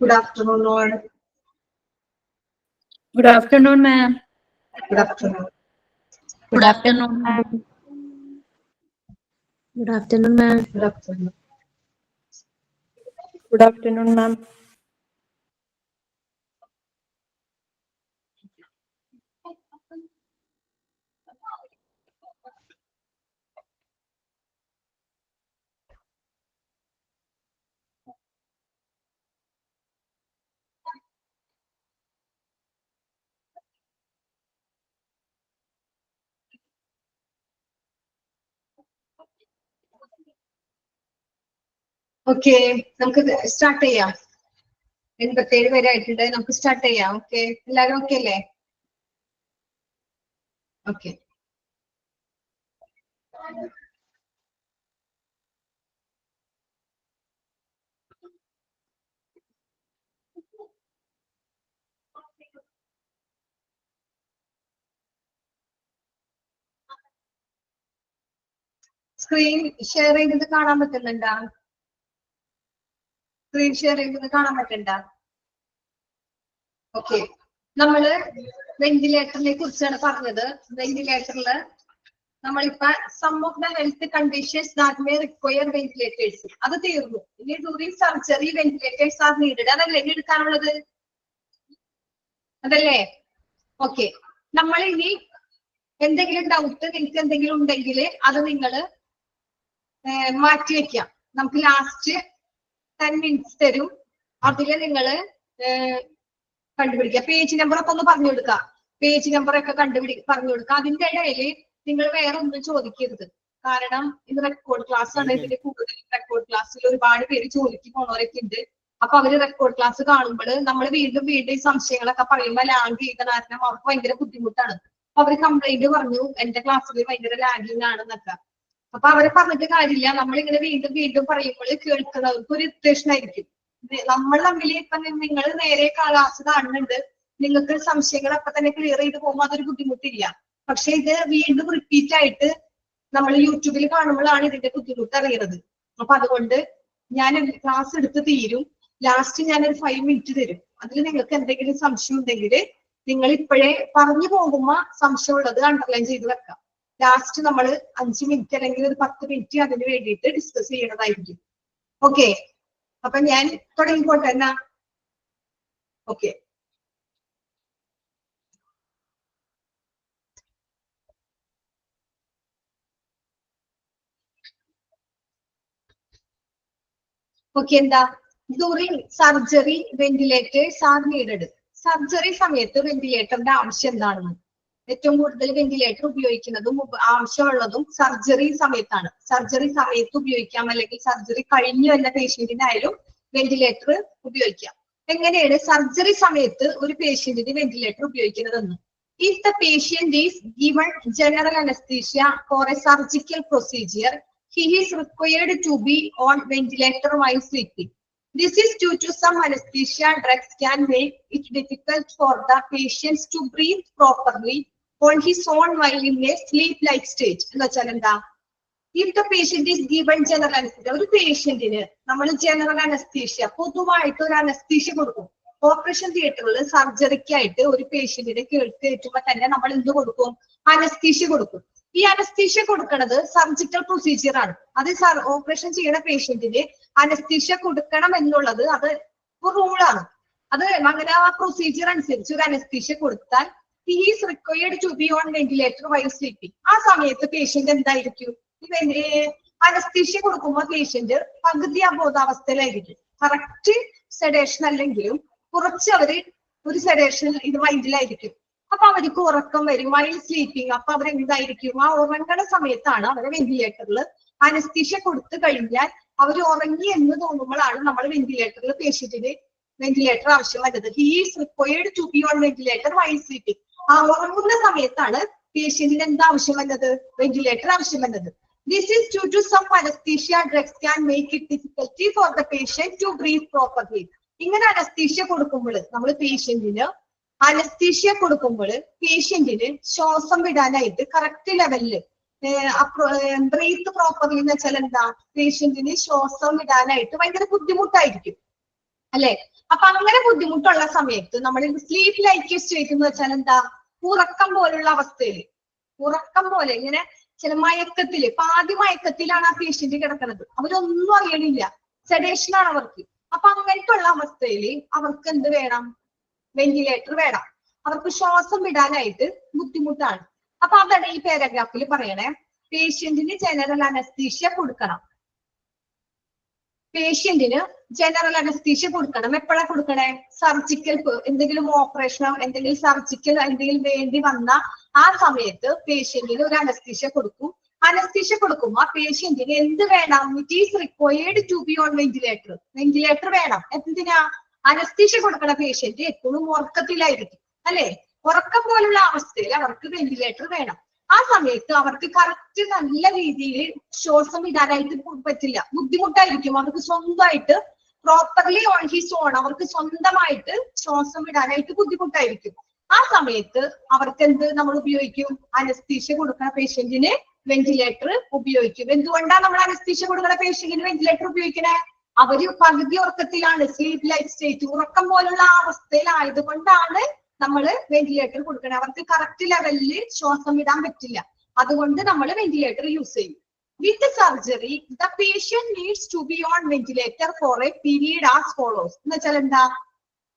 Good afternoon, all. Good afternoon, ma'am. Good afternoon. Good afternoon, ma'am. Good afternoon, ma'am. Good afternoon. Good afternoon, ma'am. Okay, നമുക്ക് start ചെയ്യാം. 87 പേരായിട്ടുണ്ട്. നമുക്ക് start ചെയ്യാം. Okay, എല്ലാവരും okay അല്ലേ? Okay. Screen share ചെയ്തത് കാണാൻ പറ്റുന്നുണ്ടോ? സ്ക്രീൻ ഷെയർ ചെയ്തത് കാണാൻ പറ്റണ്ട? ഓക്കെ, നമ്മള് വെന്റിലേറ്ററിനെ കുറിച്ചാണ് പറഞ്ഞത്. വെന്റിലേറ്ററില് നമ്മളിപ്പോ some of the health conditions that may require ventilators അത് തീർന്നു. ഇനി during surgery ventilators are needed. അതല്ലേ ഇനി എടുക്കാനുള്ളത്? അതല്ലേ? ഓക്കെ, നമ്മൾ ഇനി എന്തെങ്കിലും ഡൗട്ട് നിങ്ങൾക്ക് എന്തെങ്കിലും ഉണ്ടെങ്കിൽ അത് നിങ്ങൾ മാറ്റി വെക്കാം. നമുക്ക് ലാസ്റ്റ് 10 മിനിറ്റ്സ് തരും. അതില് നിങ്ങൾ കണ്ടുപിടിക്കുക. പേജ് നമ്പർ ഒക്കെ ഒന്ന് പറഞ്ഞു കൊടുക്കുക. പേജ് നമ്പർ ഒക്കെ പറഞ്ഞു കൊടുക്കുക. അതിന്റെ ഇടയിൽ നിങ്ങൾ വേറെ ഒന്നും ചോദിക്കരുത്. കാരണം ഇത് റെക്കോർഡ് ക്ലാസ് ആണ്. ഇതിന്റെ കൂടുതൽ റെക്കോർഡ് ക്ലാസ്സിൽ ഒരുപാട് പേര് ജോലിക്ക് പോണവരൊക്കെ ഉണ്ട്. അപ്പൊ അവര് റെക്കോർഡ് ക്ലാസ് കാണുമ്പോൾ നമ്മൾ വീണ്ടും വീണ്ടും ഈ സംശയങ്ങളൊക്കെ പറയുമ്പോൾ ലാഗ് ചെയ്ത കാരണം അവർക്ക് ഭയങ്കര ബുദ്ധിമുട്ടാണ്. അപ്പൊ അവര് കംപ്ലൈന്റ് പറഞ്ഞു എന്റെ ക്ലാസ്സിൽ ഭയങ്കര ലാഗിങ് ആണെന്നൊക്കെ. അപ്പൊ അവരെ പറഞ്ഞിട്ട് കാര്യമില്ല. നമ്മളിങ്ങനെ വീണ്ടും വീണ്ടും പറയുമ്പോൾ കേൾക്കുന്നവർക്ക് ഒരു ഇറിറ്റേഷൻ ആയിരിക്കും. നമ്മൾ തമ്മിൽ ഇപ്പൊ നിങ്ങൾ നേരെ ക്ലാസ് കാണുന്നുണ്ട്, നിങ്ങൾക്ക് സംശയങ്ങൾ അപ്പൊ തന്നെ ക്ലിയർ ചെയ്ത് പോകുമ്പോൾ അതൊരു ബുദ്ധിമുട്ടില്ല. പക്ഷെ ഇത് വീണ്ടും റിപ്പീറ്റ് ആയിട്ട് നമ്മൾ യൂട്യൂബിൽ കാണുമ്പോഴാണ് ഇതിന്റെ ബുദ്ധിമുട്ട് അറിയുന്നത്. അപ്പൊ അതുകൊണ്ട് ഞാൻ ക്ലാസ് എടുത്ത് തീരും. ലാസ്റ്റ് ഞാനൊരു 5 മിനിറ്റ് തരും. അതിൽ നിങ്ങൾക്ക് എന്തെങ്കിലും സംശയം ഉണ്ടെങ്കിൽ നിങ്ങൾ ഇപ്പോഴേ പറഞ്ഞു പോകുമ്പോ സംശയമുള്ളത് അണ്ടർലൈൻ ചെയ്ത് വെക്കാം. ലാസ്റ്റ് നമ്മൾ 5 മിനിറ്റ് അല്ലെങ്കിൽ ഒരു 10 മിനിറ്റ് അതിന് വേണ്ടിയിട്ട് ഡിസ്കസ് ചെയ്യണതായിരിക്കും. ഓക്കെ, അപ്പൊ ഞാൻ തുടങ്ങിക്കോട്ടെ എന്നാ? Okay, okay. എന്താ during surgery ventilators are needed. Surgery സമയത്ത് വെന്റിലേറ്ററിന്റെ ആവശ്യം എന്താണെന്ന്? ഏറ്റവും കൂടുതൽ വെന്റിലേറ്റർ ഉപയോഗിക്കുന്നതും ആവശ്യമുള്ളതും സർജറി സമയത്താണ്. സർജറി സമയത്ത് ഉപയോഗിക്കാം, അല്ലെങ്കിൽ സർജറി കഴിഞ്ഞു വന്ന പേഷ്യന്റിനായാലും വെന്റിലേറ്റർ ഉപയോഗിക്കാം. എങ്ങനെയാണ് സർജറി സമയത്ത് ഒരു പേഷ്യന്റിന് വെന്റിലേറ്റർ ഉപയോഗിക്കുന്നതെന്ന്? If the patient is given general anaesthesia for a surgical procedure, he is required to be on ventilator while sleeping. This is due to some anesthesia drugs can make it difficult for the patients to breathe properly on his own while in a sleep-like state. എന്ന് വെച്ചാൽ എന്താ? If the patient is given general anesthesia, ഒരു പേഷ്യന്റിന് നമ്മൾ general anaesthesia പൊതുവായിട്ട് ഒരു anaesthesia കൊടുക്കും. Operation തിയേറ്ററിൽ സർജറിക്കായിട്ട് ഒരു പേഷ്യന്റിനെ കയറ്റുമ്പോൾ തന്നെ നമ്മൾ എന്ത് കൊടുക്കും? അനസ്തീഷ്യ കൊടുക്കും. ഈ അനസ്തീഷ്യ കൊടുക്കുന്നത് സർജിക്കൽ പ്രൊസീജിയർ ആണ്. അത് ഓപ്പറേഷൻ ചെയ്യുന്ന പേഷ്യന്റിന് അനസ്തീഷ്യ കൊടുക്കണം എന്നുള്ളത് അത് റൂളാണ്. അത് അങ്ങനെ ആ പ്രൊസീജിയർ അനുസരിച്ച് ഒരു അനസ്തീഷ്യ കൊടുത്താൽ he is required to be on ventilator while sleeping. ആ സമയത്ത് പേഷ്യന്റ് എന്തായിരിക്കും? അനസ്തീഷ്യ കൊടുക്കുമ്പോൾ പേഷ്യന്റ് പകുതി അബോധാവസ്ഥയിലായിരിക്കും. കറക്റ്റ് സെഡേഷൻ അല്ലെങ്കിലും കുറച്ച് അവര് ഒരു സെഡേഷൻ ഇത് മൈൻഡിലായിരിക്കും. അപ്പൊ അവർക്ക് ഉറക്കം വരും വൈൽ സ്ലീപ്പിംഗ്. അപ്പൊ അവരെന്തായിരിക്കും? ആ ഉറങ്ങണ സമയത്താണ് അവരെ വെന്റിലേറ്ററിൽ അനസ്തീഷ്യ കൊടുത്തു കഴിഞ്ഞാൽ അവർ ഉറങ്ങി എന്ന് തോന്നുമ്പോഴാണ് നമ്മൾ വെന്റിലേറ്ററിൽ പേഷ്യന്റിന് വെന്റിലേറ്റർ ആവശ്യം വരുന്നത്. He is required to be on ventilator while sleeping. ആ ഉറങ്ങുന്ന സമയത്താണ് പേഷ്യന്റിന് എന്താ ആവശ്യം വന്നത്? വെന്റിലേറ്റർ ആവശ്യം വന്നത്. This is due to some anaesthesia drugs can make it difficulty for the patient to breathe properly. ഇങ്ങനെ അനസ്തീഷ്യ കൊടുക്കുമ്പോൾ നമ്മൾ പേഷ്യന്റിന് അനസ്തീഷ്യ കൊടുക്കുമ്പോൾ പേഷ്യന്റിന് ശ്വാസം വിടാനായിട്ട് കറക്റ്റ് ലെവലില് ബ്രീത്ത് പ്രോപ്പർലി എന്ന് വെച്ചാൽ എന്താ, പേഷ്യന്റിന് ശ്വാസം വിടാനായിട്ട് ഭയങ്കര ബുദ്ധിമുട്ടായിരിക്കും അല്ലെ. അപ്പൊ അങ്ങനെ ബുദ്ധിമുട്ടുള്ള സമയത്ത് നമ്മൾ സ്ലീപ്പ് ലൈക്ക് സ്റ്റേറ്റ് എന്ന് വെച്ചാൽ എന്താ, ഉറക്കം പോലുള്ള അവസ്ഥയില്, ഉറക്കം പോലെ ഇങ്ങനെ ചില മയക്കത്തില്, പാതി മയക്കത്തിലാണ് ആ പേഷ്യന്റ് കിടക്കുന്നത്, അവരൊന്നും അറിയണില്ല, സെഡേഷൻ ആണ് അവർക്ക്. അപ്പൊ അങ്ങനത്തെ ഉള്ള അവസ്ഥയിൽ അവർക്ക് എന്ത് വേണം, വെന്റിലേറ്റർ വേണം. അവർക്ക് ശ്വാസം വിടാനായിട്ട് ബുദ്ധിമുട്ടാണ്. അപ്പൊ അതാണ് ഈ പാരഗ്രാഫിൽ പറയണേ, പേഷ്യന്റിന് ജനറൽ അനസ്തീഷ്യ കൊടുക്കണം. പേഷ്യന്റിന് ജനറൽ അനസ്തീഷ്യ കൊടുക്കണം. എപ്പോഴാ കൊടുക്കണേ, സർജിക്കൽ എന്തെങ്കിലും ഓപ്പറേഷനോ എന്തെങ്കിലും സർജിക്കൽ എന്തെങ്കിലും വേണ്ടി വന്ന ആ സമയത്ത് പേഷ്യന്റിന് ഒരു അനസ്തീഷ്യ കൊടുക്കും. അനസ്തീഷ്യ കൊടുക്കുമ്പോ ആ പേഷ്യന്റിന് എന്ത് വേണം, it is required to be on ventilator. Ventilator വേണം. എന്തിനാ, അനസ്തീഷ്യ കൊടുക്കണ പേഷ്യന്റ് എപ്പോഴും ഉറക്കത്തിലായിരിക്കും അല്ലെ. ഉറക്കം പോലുള്ള അവസ്ഥയിൽ അവർക്ക് വെന്റിലേറ്റർ വേണം. ആ സമയത്ത് അവർക്ക് കറക്റ്റ് നല്ല രീതിയിൽ ശ്വാസം വിടാനായിട്ട് പറ്റില്ല, ബുദ്ധിമുട്ടായിരിക്കും. അവർക്ക് സ്വന്തമായിട്ട് പ്രോപ്പർലി ഓൺ ഹിസ് ഓൺ അവർക്ക് സ്വന്തമായിട്ട് ശ്വാസം വിടാനായിട്ട് ബുദ്ധിമുട്ടായിരിക്കും. ആ സമയത്ത് അവർക്ക് എന്ത് നമ്മൾ ഉപയോഗിക്കും, അനസ്തീഷ്യ കൊടുക്കുന്ന പേഷ്യന്റിന് വെന്റിലേറ്റർ ഉപയോഗിക്കും. എന്തുകൊണ്ടാണ് നമ്മൾ അനസ്തീഷ്യ കൊടുക്കുന്ന പേഷ്യന്റിന് വെന്റിലേറ്റർ ഉപയോഗിക്കണേ, അവര് പകുതി ഉറക്കത്തിലാണ്, സ്ലീപ്പ് ലൈക്ക് സ്റ്റേറ്റ്, ഉറക്കം പോലുള്ള അവസ്ഥയിലായത് കൊണ്ടാണ് നമ്മൾ വെന്റിലേറ്റർ കൊടുക്കണേ. അവർക്ക് കറക്റ്റ് ലെവലിൽ ശ്വാസം വിടാൻ പറ്റില്ല, അതുകൊണ്ട് നമ്മൾ വെന്റിലേറ്റർ യൂസ് ചെയ്യും. With surgery the patient needs to be on ventilator for a period as follows. എന്ന് വെച്ചാൽ എന്താ,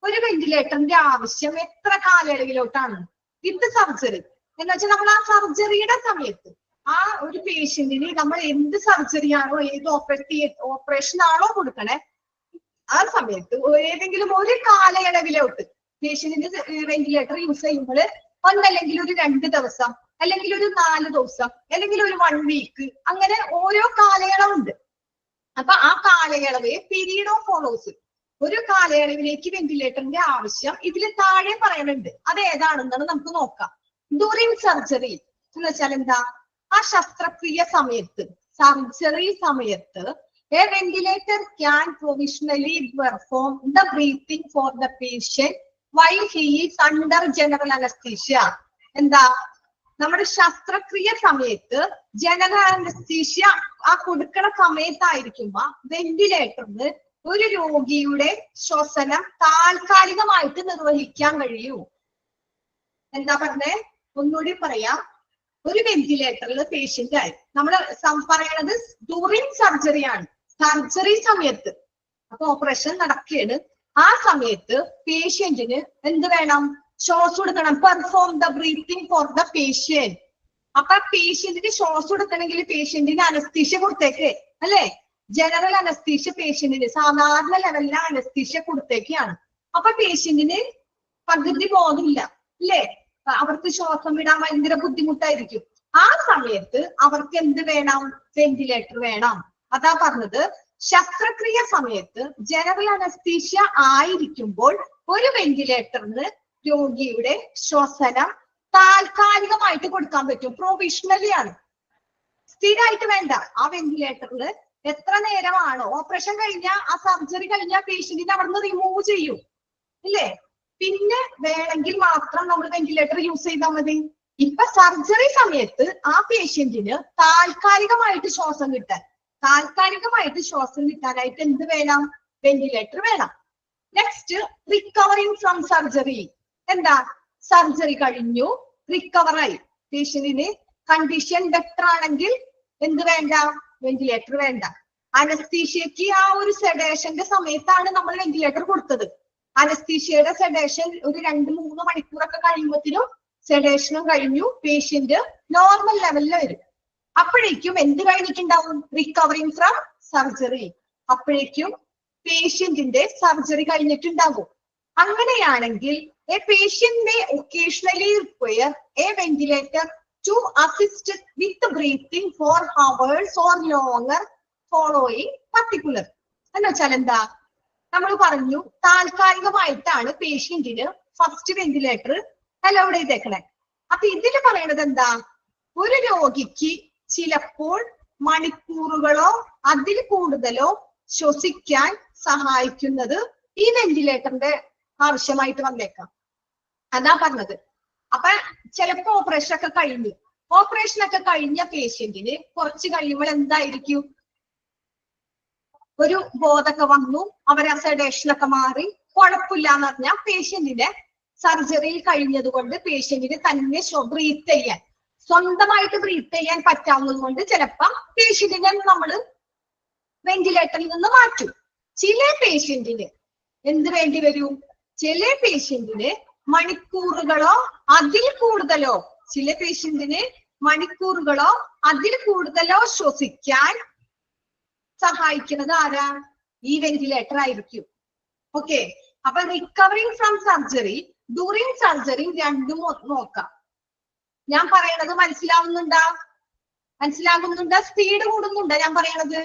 ഒരു വെന്റിലേറ്ററിന്റെ ആവശ്യം എത്ര കാലയളവിലോട്ടാണ്. വിത്ത് സർജറി എന്ന് വെച്ചാൽ നമ്മൾ ആ സർജറിയുടെ സമയത്ത് ആ ഒരു പേഷ്യന്റിന് നമ്മൾ എന്ത് സർജറിയാണോ, ഏത് ഓപ്പറേഷൻ ആണോ കൊടുക്കണേ, ആ സമയത്ത് ഏതെങ്കിലും ഒരു കാലയളവിലോട്ട് പേഷ്യന്റിന്റെ വെന്റിലേറ്റർ യൂസ് ചെയ്യുമ്പോൾ ഒന്നല്ലെങ്കിൽ ഒരു 2 ദിവസം, അല്ലെങ്കിൽ ഒരു 4 ദിവസം, അല്ലെങ്കിൽ ഒരു 1 വീക്ക്, അങ്ങനെ ഓരോ കാലയളവുണ്ട്. അപ്പൊ ആ കാലയളവ് പീരീഡ് ഓഫ് ഫോളോസ്, ഒരു കാലയളവിലേക്ക് വെന്റിലേറ്ററിന്റെ ആവശ്യം ഇതിൽ താഴെ പറയുന്നുണ്ട്. അത് ഏതാണെന്നാണ് നമുക്ക് നോക്കാം. ഡ്യൂറിങ് സർജറി എന്ന് വെച്ചാൽ എന്താ, ആ ശസ്ത്രക്രിയ സമയത്ത്, സർജറി സമയത്ത് A ventilator can provisionally perform the breathing four the patient while he is under general anesthesia. എന്താ, നമ്മുടെ ശസ്ത്രക്രിയ സമയത്ത് ജനറൽ അനസ്തീഷ്യ ആ കൊടുക്കണ സമയത്തായിരിക്കുമ്പോ വെന്റിലേറ്ററിന് ഒരു രോഗിയുടെ ശ്വസനം താൽക്കാലികമായിട്ട് നിർവഹിക്കാൻ കഴിയൂ. എന്താ പറഞ്ഞേ, ഒന്നുകൂടി പറയാം. ഒരു വെന്റിലേറ്ററിൽ പേഷ്യന്റ് ആയി, നമ്മൾ പറയണത് ഡ്യൂറിങ് സർജറിയാണ്, സർജറി സമയത്ത്. അപ്പൊ ഓപ്പറേഷൻ നടക്കുകയാണ്, ആ സമയത്ത് പേഷ്യന്റിന് എന്ത് വേണം, ശ്വാസം കൊടുക്കണം. Perform the breathing four the patient. അപ്പൊ പേഷ്യന്റിന് ശ്വാസം കൊടുക്കണമെങ്കിൽ പേഷ്യന്റിന് അനസ്തീഷ്യ കൊടുത്തേക്ക് അല്ലെ. ജനറൽ അനസ്തീഷ്യ പേഷ്യന്റിന് സാധാരണ ലെവലിലെ അനസ്തീഷ്യ കൊടുത്തേക്കാണ്. അപ്പൊ പേഷ്യന്റിന് പകുതി ബോധമില്ല അല്ലെ, അവർക്ക് ശ്വാസം വിടാൻ ഭയങ്കര ബുദ്ധിമുട്ടായിരിക്കും. ആ സമയത്ത് അവർക്ക് എന്ത് വേണം, വെന്റിലേറ്റർ വേണം. അതാ പറഞ്ഞത്, ശസ്ത്രക്രിയ സമയത്ത് ജനറൽ അനസ്തീഷ്യ ആയിരിക്കുമ്പോൾ ഒരു വെന്റിലേറ്ററിന് രോഗിയുടെ ശ്വസനം താൽക്കാലികമായിട്ട് കൊടുക്കാൻ പറ്റും. പ്രൊവിഷണലി ആണ്, സ്ഥിരമായിട്ട് വേണ്ട. ആ വെന്റിലേറ്ററിൽ എത്ര നേരമാണോ, ഓപ്പറേഷൻ കഴിഞ്ഞാൽ ആ സർജറി കഴിഞ്ഞാൽ പേഷ്യന്റിനെ അവിടുന്ന് റിമൂവ് ചെയ്യും ഇല്ലേ, പിന്നെ വേണമെങ്കിൽ മാത്രം നമ്മൾ വെന്റിലേറ്റർ യൂസ് ചെയ്താൽ മതി. ഇപ്പൊ സർജറി സമയത്ത് ആ പേഷ്യന്റിന് താൽക്കാലികമായിട്ട് ശ്വാസം കിട്ടാനായിട്ട് എന്ത് വേണം, വെന്റിലേറ്റർ വേണം. Next, recovering from surgery. എന്താ, സർജറി കഴിഞ്ഞു, റിക്കവറായി, പേഷ്യന്റിന് കണ്ടീഷൻ ബെറ്റർ ആണെങ്കിൽ എന്ത് വേണ്ട, വെന്റിലേറ്റർ വേണ്ട. അനസ്തീഷ്യക്ക് ആ ഒരു സെഡേഷന്റെ സമയത്താണ് നമ്മൾ വെന്റിലേറ്റർ കൊടുത്തത്. അനസ്തീഷ്യയുടെ സെഡേഷൻ ഒരു 2-3 മണിക്കൂറൊക്കെ കഴിയുമ്പോഴത്തേനും സെഡേഷനും കഴിഞ്ഞു, പേഷ്യന്റ് നോർമൽ ലെവലിൽ വരും. അപ്പോഴേക്കും എന്ത് കഴിഞ്ഞിട്ടുണ്ടാവും, റിക്കവറിങ് ഫ്രം സർജറി. അപ്പോഴേക്കും പേഷ്യന്റിന്റെ സർജറി കഴിഞ്ഞിട്ടുണ്ടാകും. അങ്ങനെയാണെങ്കിൽ a patient may occasionally require a ventilator to assist with breathing for hours or longer following particular. എന്ന് വെച്ചാൽ എന്താ, നമ്മൾ പറഞ്ഞു താൽക്കാലികമായിട്ടാണ് പേഷ്യന്റിന് ഫസ്റ്റ് വെന്റിലേറ്റർ അലൗഡ് ചെയ്തേക്കണേ. അപ്പൊ ഇതിൽ പറയണത് എന്താ, ഒരു രോഗിക്ക് ചിലപ്പോൾ മണിക്കൂറുകളോ അതിൽ കൂടുതലോ ശ്വസിക്കാൻ സഹായിക്കുന്നത് ഈ വെന്റിലേറ്ററിന്റെ ആവശ്യമായിട്ട് വന്നേക്കാം. അതാ പറഞ്ഞത്. അപ്പൊ ചിലപ്പോ ഓപ്പറേഷൻ ഒക്കെ കഴിഞ്ഞു, ഓപ്പറേഷൻ ഒക്കെ കഴിഞ്ഞ പേഷ്യന്റിന് കുറച്ച് കഴിയുമ്പോൾ എന്തായിരിക്കും? ഒരു ബോധമൊക്കെ വന്നു, അവരെ സെഡേഷനൊക്കെ മാറി, കുഴപ്പമില്ല എന്ന് പറഞ്ഞാൽ പേഷ്യന്റിന്റെ സർജറിയിൽ കഴിഞ്ഞത് കൊണ്ട് പേഷ്യന്റിന് തന്നെ ബ്രീത്ത് ചെയ്യാൻ, സ്വന്തമായിട്ട് ബ്രീത്ത് ചെയ്യാൻ പറ്റാവുന്നത് കൊണ്ട് ചിലപ്പോൾ പേഷ്യന്റിനെ നമ്മൾ വെന്റിലേറ്ററിൽ നിന്ന് മാറ്റും. ചില പേഷ്യന്റിന് എന്ത് വേണ്ടി വരും? ചില പേഷ്യന്റിന് മണിക്കൂറുകളോ അതിൽ കൂടുതലോ, ചില പേഷ്യന്റിന് മണിക്കൂറുകളോ അതിൽ കൂടുതലോ ശ്വസിക്കാൻ സഹായിക്കുന്നത് ആരാ? ഈ വെന്റിലേറ്റർ ആയിരിക്കും. ഓക്കെ, അപ്പൊ recovering from surgery, during surgery രണ്ടും നോക്കാം. ഞാൻ പറയണത് മനസ്സിലാവുന്നുണ്ടാ? മനസ്സിലാകുന്നുണ്ടോ? സ്പീഡ് കൂടുന്നുണ്ടോ? ഞാൻ പറയണത്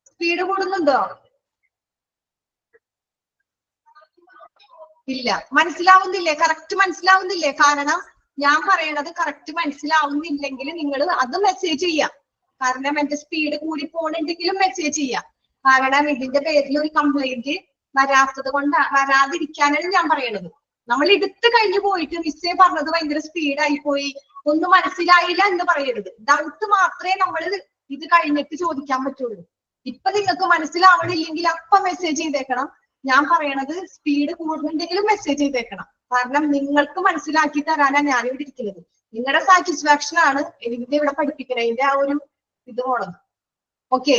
സ്പീഡ് കൂടുന്നുണ്ടോ? ഇല്ല, മനസ്സിലാവുന്നില്ലേ? കറക്റ്റ് മനസ്സിലാവുന്നില്ലേ? കാരണം ഞാൻ പറയണത് കറക്റ്റ് മനസ്സിലാവുന്നില്ലെങ്കിൽ നിങ്ങൾ അത് മെസ്സേജ് ചെയ്യാം. കാരണം എന്റെ സ്പീഡ് കൂടി പോകണമെങ്കിലും മെസ്സേജ് ചെയ്യാം. കാരണം ഇതിന്റെ പേരിൽ ഒരു കംപ്ലൈന്റ് വരാതിരിക്കാനാണ് ഞാൻ പറയണത്. നമ്മൾ എടുത്തു കഴിഞ്ഞു പോയിട്ട് മിസ്സേ പറഞ്ഞത് ഭയങ്കര സ്പീഡായി പോയി, ഒന്നും മനസ്സിലായില്ല എന്ന് പറയരുത്. ഡൗട്ട് മാത്രമേ നമ്മൾ ഇത് കഴിഞ്ഞിട്ട് ചോദിക്കാൻ പറ്റുള്ളൂ. ഇപ്പൊ നിങ്ങൾക്ക് മനസ്സിലാവണില്ലെങ്കിൽ അപ്പൊ മെസ്സേജ് ചെയ്തേക്കണം. ഞാൻ പറയണത് സ്പീഡ് കൂടുന്നുണ്ടെങ്കിലും മെസ്സേജ് ചെയ്തേക്കണം. കാരണം നിങ്ങൾക്ക് മനസ്സിലാക്കി തരാനാണ് ഞാൻ ഇവിടെ ഇരിക്കുന്നത്. നിങ്ങളുടെ സാറ്റിസ്ഫാക്ഷൻ ആണ് ഇതിന്റെ ഇവിടെ പഠിപ്പിക്കുന്നതിന്റെ ആ ഒരു ഇത് പോണത്. ഓക്കെ,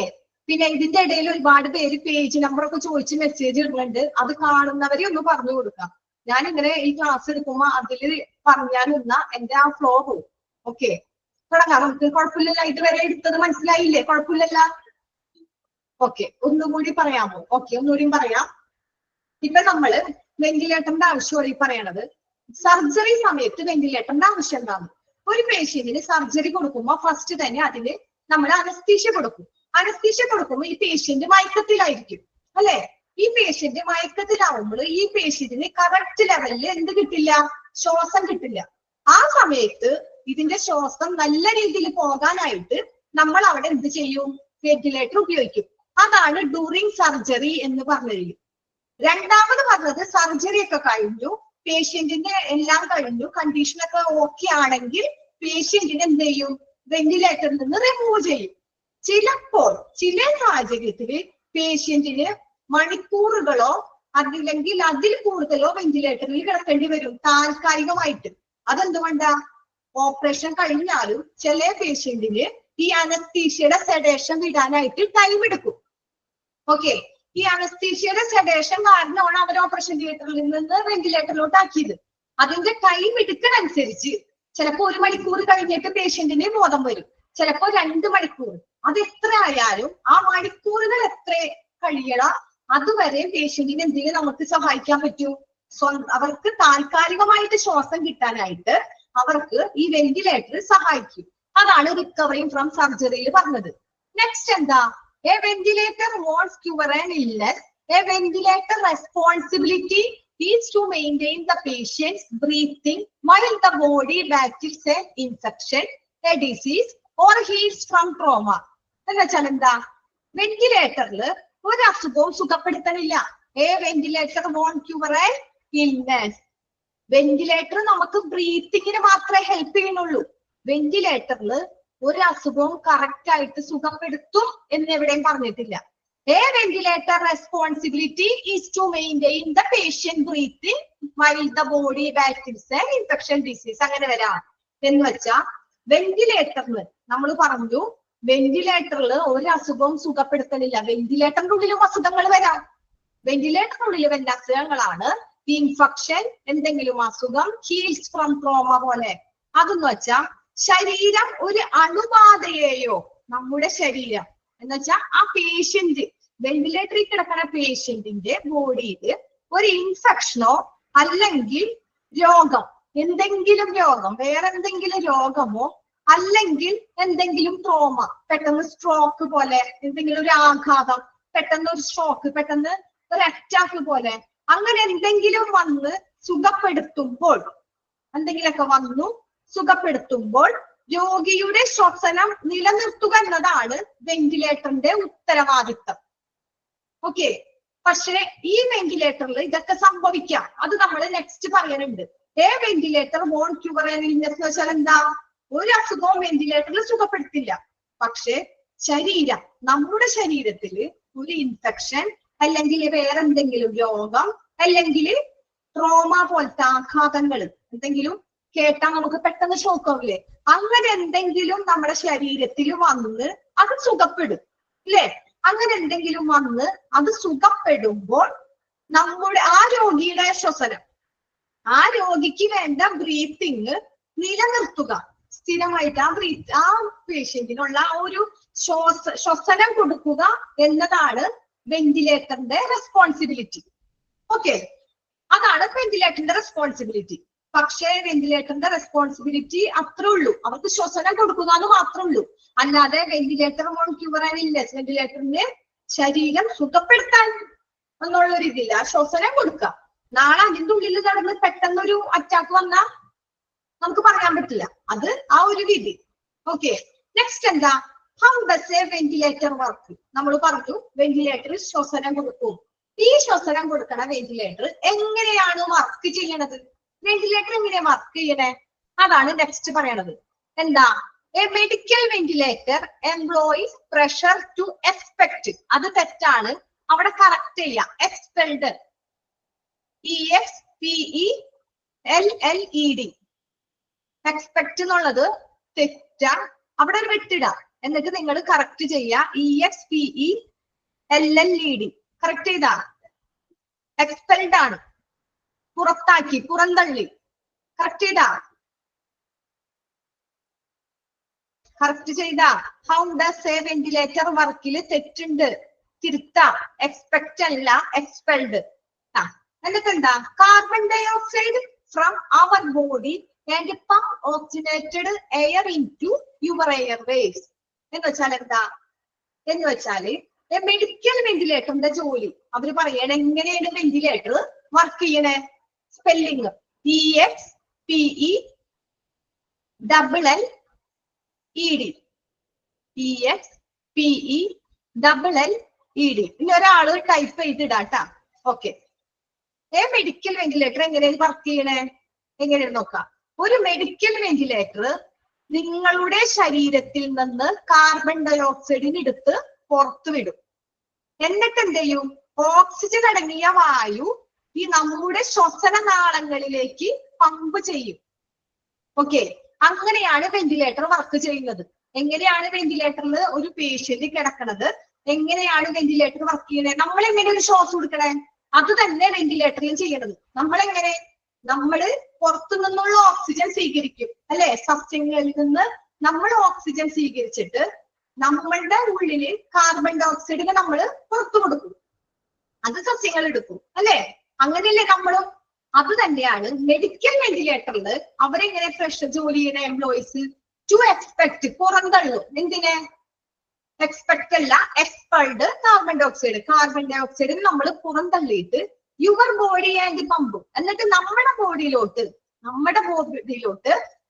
പിന്നെ ഇതിന്റെ ഇടയിൽ ഒരുപാട് പേര് പേജ് നമ്പർ ഒക്കെ ചോദിച്ച് മെസ്സേജ് ഇടുന്നുണ്ട്. അത് കാണുന്നവരെ ഒന്ന് പറഞ്ഞു കൊടുക്കാം. ഞാൻ ഇങ്ങനെ ഈ ക്ലാസ് എടുക്കുമ്പോ അതിൽ പറഞ്ഞാൽ നിന്ന എന്റെ ആ ഫ്ലോ പോകും. ഓക്കെ, തുടങ്ങാം നമുക്ക്. കുഴപ്പമില്ലല്ലോ, ഇതുവരെ എടുത്തത് മനസ്സിലായില്ലേ? കുഴപ്പമില്ലല്ല. ഓക്കെ, ഒന്നുകൂടി പറയാമോ? ഓക്കെ, ഒന്നുകൂടി പറയാം. ഇപ്പൊ നമ്മള് വെന്റിലേറ്ററിന്റെ ആവശ്യമാണ് ഈ പറയണത്. സർജറി സമയത്ത് വെന്റിലേറ്ററിന്റെ ആവശ്യം എന്താണ്? ഒരു പേഷ്യന്റിന് സർജറി കൊടുക്കുമ്പോ ഫസ്റ്റ് തന്നെ അതിന് നമ്മൾ അനസ്തീഷ്യ കൊടുക്കും. അനസ്തീഷ്യ കൊടുക്കുമ്പോൾ ഈ പേഷ്യന്റ് മയക്കത്തിലായിരിക്കും, അല്ലെ? ഈ പേഷ്യന്റ് മയക്കത്തിലാവുമ്പോൾ ഈ പേഷ്യന്റിന് കറക്റ്റ് ലെവലിൽ എന്ത് കിട്ടില്ല? ശ്വാസം കിട്ടില്ല. ആ സമയത്ത് ഇതിന്റെ ശ്വാസം നല്ല രീതിയിൽ പോകാനായിട്ട് നമ്മൾ അവിടെ എന്ത് ചെയ്യും? വെന്റിലേറ്റർ ഉപയോഗിക്കും. അതാണ് ഡ്യൂറിങ് സർജറി എന്ന് പറഞ്ഞത്. രണ്ടാമത് പറഞ്ഞത് സർജറി ഒക്കെ കഴിഞ്ഞു, പേഷ്യന്റിന്റെ എല്ലാം കഴിഞ്ഞു, കണ്ടീഷനൊക്കെ ഓക്കെ ആണെങ്കിൽ പേഷ്യന്റിന് എന്ത് ചെയ്യും? വെന്റിലേറ്ററിൽ നിന്ന് റിമൂവ് ചെയ്യും. ചിലപ്പോൾ ചില സാഹചര്യത്തിൽ പേഷ്യന്റിന് മണിക്കൂറുകളോ അല്ലെങ്കിൽ അതിൽ കൂടുതലോ വെന്റിലേറ്ററിൽ കിടക്കേണ്ടി വരും താൽക്കാലികമായിട്ട്. അതെന്തുകൊണ്ടാ? ഓപ്പറേഷൻ കഴിഞ്ഞാലും ചില പേഷ്യന്റിന് ഈ അനസ്തീഷ്യയുടെ സെഡേഷൻ വിടാനായിട്ട് ടൈം എടുക്കും. ഓക്കെ, ഈ അനസ്തീഷ്യയുടെ സെഡേഷൻ കാരണമാണ് അവർ ഓപ്പറേഷൻ തിയേറ്ററിൽ നിന്ന് വെന്റിലേറ്ററിലോട്ട് ആക്കിയത്. അതിന്റെ ടൈം എടുക്കണനുസരിച്ച് ചിലപ്പോ 1 മണിക്കൂർ കഴിഞ്ഞിട്ട് പേഷ്യന്റിന് ബോധം വരും, ചിലപ്പോ 2 മണിക്കൂർ. അത് എത്ര ആയാലും ആ മണിക്കൂറുകൾ എത്ര കഴിയണ അതുവരെ പേഷ്യന്റിന് എന്തെങ്കിലും നമുക്ക് സഹായിക്കാൻ പറ്റൂ? അവർക്ക് താൽക്കാലികമായിട്ട് ശ്വാസം കിട്ടാനായിട്ട് അവർക്ക് ഈ വെന്റിലേറ്റർ സഹായിക്കും. അതാണ് റിക്കവറിങ് ഫ്രം സർജറിയിൽ പറഞ്ഞത്. നെക്സ്റ്റ് എന്താ? A ventilator won't cure an illness. A ventilator responsibility is to maintain the patient's breathing while the body battles an infection, a disease, or heals from trauma. എന്ന് വെച്ചാൽ എന്താ? വെന്റിലേറ്ററിൽ ഒരു അസുഖവും സുഖപ്പെടുത്തണില്ല. A ventilator won't cure an illness. Ventilator നമുക്ക് ബ്രീത്തിങ്ങിന് മാത്രമേ help ചെയ്യുന്നുള്ളൂ. വെന്റിലേറ്ററിൽ ഒരു അസുഖവും കറക്റ്റ് ആയിട്ട് സുഖപ്പെടുത്തും എന്ന് എവിടെയും പറഞ്ഞിട്ടില്ല. A ventilator responsibility is to maintain the patient breathing while the body battles an infection, disease. അങ്ങനെ വരാം. എന്ന് വെച്ചാ വെന്റിലേറ്ററിൽ നമ്മൾ പറഞ്ഞു, വെന്റിലേറ്ററിൽ ഒരു അസുഖവും സുഖപ്പെടുത്തണില്ല. വെന്റിലേറ്ററിന്റെ ഉള്ളിലും അസുഖങ്ങൾ വരാം. വെന്റിലേറ്ററിനുള്ളിൽ വരുന്ന അസുഖങ്ങളാണ് ഇൻഫെക്ഷൻ, എന്തെങ്കിലും അസുഖം, ഹീൽസ് ഫ്രം ട്രോമ പോലെ. അതെന്ന് വെച്ചാ ശരീരം ഒരു അണുബാധയെയോ, നമ്മുടെ ശരീരം എന്ന് വെച്ചാൽ ആ പേഷ്യന്റ് വെന്റിലേറ്ററിൽ കിടക്കുന്ന പേഷ്യന്റിന്റെ ബോഡിയിൽ ഒരു ഇൻഫെക്ഷനോ അല്ലെങ്കിൽ രോഗം, എന്തെങ്കിലും രോഗം, വേറെ എന്തെങ്കിലും രോഗമോ അല്ലെങ്കിൽ എന്തെങ്കിലും ട്രോമ, പെട്ടെന്ന് സ്ട്രോക്ക് പോലെ എന്തെങ്കിലും ഒരു ആഘാതം, പെട്ടെന്ന് ഒരു സ്ട്രോക്ക്, പെട്ടെന്ന് ഒരു അറ്റാക്ക് പോലെ അങ്ങനെ എന്തെങ്കിലും വന്ന് സുഖപ്പെടുത്തുമ്പോൾ, എന്തെങ്കിലുമൊക്കെ വന്നു സുഖപ്പെടുത്തുമ്പോൾ രോഗിയുടെ ശ്വസനം നിലനിർത്തുക എന്നതാണ് വെന്റിലേറ്ററിന്റെ ഉത്തരവാദിത്തം. ഓക്കെ, പക്ഷെ ഈ വെന്റിലേറ്ററിൽ ഇതൊക്കെ സംഭവിക്കാം. അത് നമ്മൾ നെക്സ്റ്റ് പറയാനുണ്ട്. A ventilator won't cure an illness എന്ന് വെച്ചാൽ എന്താ? ഒരു അസുഖവും വെന്റിലേറ്ററിൽ സുഖപ്പെടുത്തില്ല. പക്ഷെ നമ്മുടെ ശരീരത്തിൽ ഒരു ഇൻഫെക്ഷൻ അല്ലെങ്കിൽ വേറെ എന്തെങ്കിലും രോഗം അല്ലെങ്കിൽ ട്രോമ പോലത്തെ ആഘാതങ്ങൾ എന്തെങ്കിലും കേട്ടാൽ നമുക്ക് പെട്ടെന്ന് ഷോക്കാവില്ലേ? അങ്ങനെ എന്തെങ്കിലും നമ്മുടെ ശരീരത്തിൽ വന്ന് അത് സുഖപ്പെടും ഇല്ലേ? അങ്ങനെ എന്തെങ്കിലും വന്ന് അത് സുഖപ്പെടുമ്പോൾ നമ്മുടെ ആ രോഗിയുടെ ശ്വസനം, ആ രോഗിക്ക് വേണ്ട ബ്രീത്തിങ് നിലനിർത്തുക, സ്ഥിരമായിട്ട് ആ പേഷ്യന്റിനുള്ള ഒരു ശ്വസനം കൊടുക്കുക എന്നതാണ് വെന്റിലേറ്ററിന്റെ റെസ്പോൺസിബിലിറ്റി. ഓക്കെ, അതാണ് വെന്റിലേറ്ററിന്റെ റെസ്പോൺസിബിലിറ്റി. പക്ഷേ വെന്റിലേറ്ററിന്റെ റെസ്പോൺസിബിലിറ്റി അത്രേ ഉള്ളൂ, അവർക്ക് ശ്വസനം കൊടുക്കുക എന്ന് മാത്രമേ ഉള്ളൂ. അല്ലാതെ ventilator won't cure an illness, വെന്റിലേറ്ററിന് ശരീരം സുഖപ്പെടുത്താൻ എന്നുള്ള ഒരു ഇതില്ല, ശ്വസനം കൊടുക്കുക. നാളെ അതിന്റെ ഉള്ളിൽ നടന്ന് പെട്ടെന്നൊരു അറ്റാക്ക് വന്നാൽ നമുക്ക് പറയാൻ പറ്റില്ല. അത് ആ ഒരു വിധി. ഓക്കെ, നെക്സ്റ്റ് എന്താ? How does a ventilator work? നമ്മൾ പറഞ്ഞു വെന്റിലേറ്ററിൽ ശ്വസനം കൊടുക്കും. ഈ ശ്വസനം കൊടുക്കണ വെന്റിലേറ്റർ എങ്ങനെയാണ് വർക്ക് ചെയ്യണത്? വെന്റിലേറ്റർ എങ്ങനെയാ വർക്ക് ചെയ്യണേ? അതാണ് നെക്സ്റ്റ് പറയണത്. എന്താ? A medical ventilator employees pressure to expect. അത് തെറ്റാണ്, അവിടെ കറക്റ്റ് ചെയ്യാം. Expelled, EXPELLED. എക്സ്പെക്ട് എന്നുള്ളത് തെറ്റാ, അവിടെ ഒരു വെട്ടിടാം. എന്നിട്ട് നിങ്ങൾ കറക്റ്റ് ചെയ്യുക. EXPELLED കറക്റ്റ് ചെയ്താ എക്സ്പെൽഡ് ആണ്, പുറത്താക്കി, പുറന്തള്ളി. കറക്റ്റ് ചെയ്താ കറക്റ്റ് ചെയ്താ. ഹൗ ഡസ് എ വെന്റിലേറ്റർ വർക്കില് തെറ്റുണ്ട്, തിരുത്താം. എക്സ്പെക്ട് അല്ല, എക്സ്പെൽഡ്. എന്നിട്ട് എന്താ? Carbon dioxide from our body and pump oxygenated air in to your airways. എന്ന് വെച്ചാൽ എന്താ? എന്ന് വെച്ചാല് മെഡിക്കൽ വെന്റിലേറ്ററിന്റെ ജോലി അവര് പറയണ എങ്ങനെയാണ് വെന്റിലേറ്റർ വർക്ക് ചെയ്യണേ? Spelling EXPELLED. EXPELLED. ഇനി ഒരാള് ടൈപ്പ് ചെയ്തിടാട്ടാ. ഓക്കെ, മെഡിക്കൽ വെന്റിലേറ്റർ എങ്ങനെയാണ് വർക്ക് ചെയ്യണേ? എങ്ങനെയാണ് നോക്കാം. ഒരു മെഡിക്കൽ വെന്റിലേറ്റർ നിങ്ങളുടെ ശരീരത്തിൽ നിന്ന് കാർബൺ ഡൈ ഓക്സൈഡിന് എടുത്ത് പുറത്തു വിടും. എന്നിട്ട് എന്ത് ചെയ്യും? ഓക്സിജൻ അടങ്ങിയ വായു ഈ നമ്മുടെ ശ്വസന നാളങ്ങളിലേക്ക് പമ്പ് ചെയ്യും. ഓക്കെ, അങ്ങനെയാണ് വെന്റിലേറ്റർ വർക്ക് ചെയ്യുന്നത്. എങ്ങനെയാണ് വെന്റിലേറ്ററിൽ ഒരു പേഷ്യന്റ് കിടക്കണത്, എങ്ങനെയാണ് വെന്റിലേറ്റർ വർക്ക് ചെയ്യണേ? നമ്മൾ എങ്ങനെ ഒരു ശ്വാസം കൊടുക്കണേ? അത് തന്നെ വെന്റിലേറ്ററിൽ ചെയ്യണത്. നമ്മള് പുറത്തു നിന്നുള്ള ഓക്സിജൻ സ്വീകരിക്കും അല്ലെ? സസ്യങ്ങളിൽ നിന്ന് നമ്മൾ ഓക്സിജൻ സ്വീകരിച്ചിട്ട് നമ്മളുടെ ഉള്ളില് കാർബൺ ഡൈ ഓക്സൈഡിനെ നമ്മൾ പുറത്തു കൊടുക്കും, അത് സസ്യങ്ങൾ എടുക്കും അല്ലെ? അങ്ങനെയല്ലേ നമ്മളും? അത് തന്നെയാണ് മെഡിക്കൽ വെന്റിലേറ്ററിൽ അവരെങ്ങനെ പ്രഷർ ജോലി ചെയ്യുന്ന എംപ്ലോയീസ് ടു എക്സ്പെക്ട്, പുറന്തള്ളും. എന്തിനെ? എക്സ്പെക്ട് അല്ല, എക്സ്പെൽഡ്. കാർബൺ ഡൈ ഓക്സൈഡിന് നമ്മൾ പുറന്തള്ളിയിട്ട് യുവർ ബോഡി ആൻഡ് പമ്പ്, എന്നിട്ട് നമ്മുടെ ബോഡിയിലോട്ട്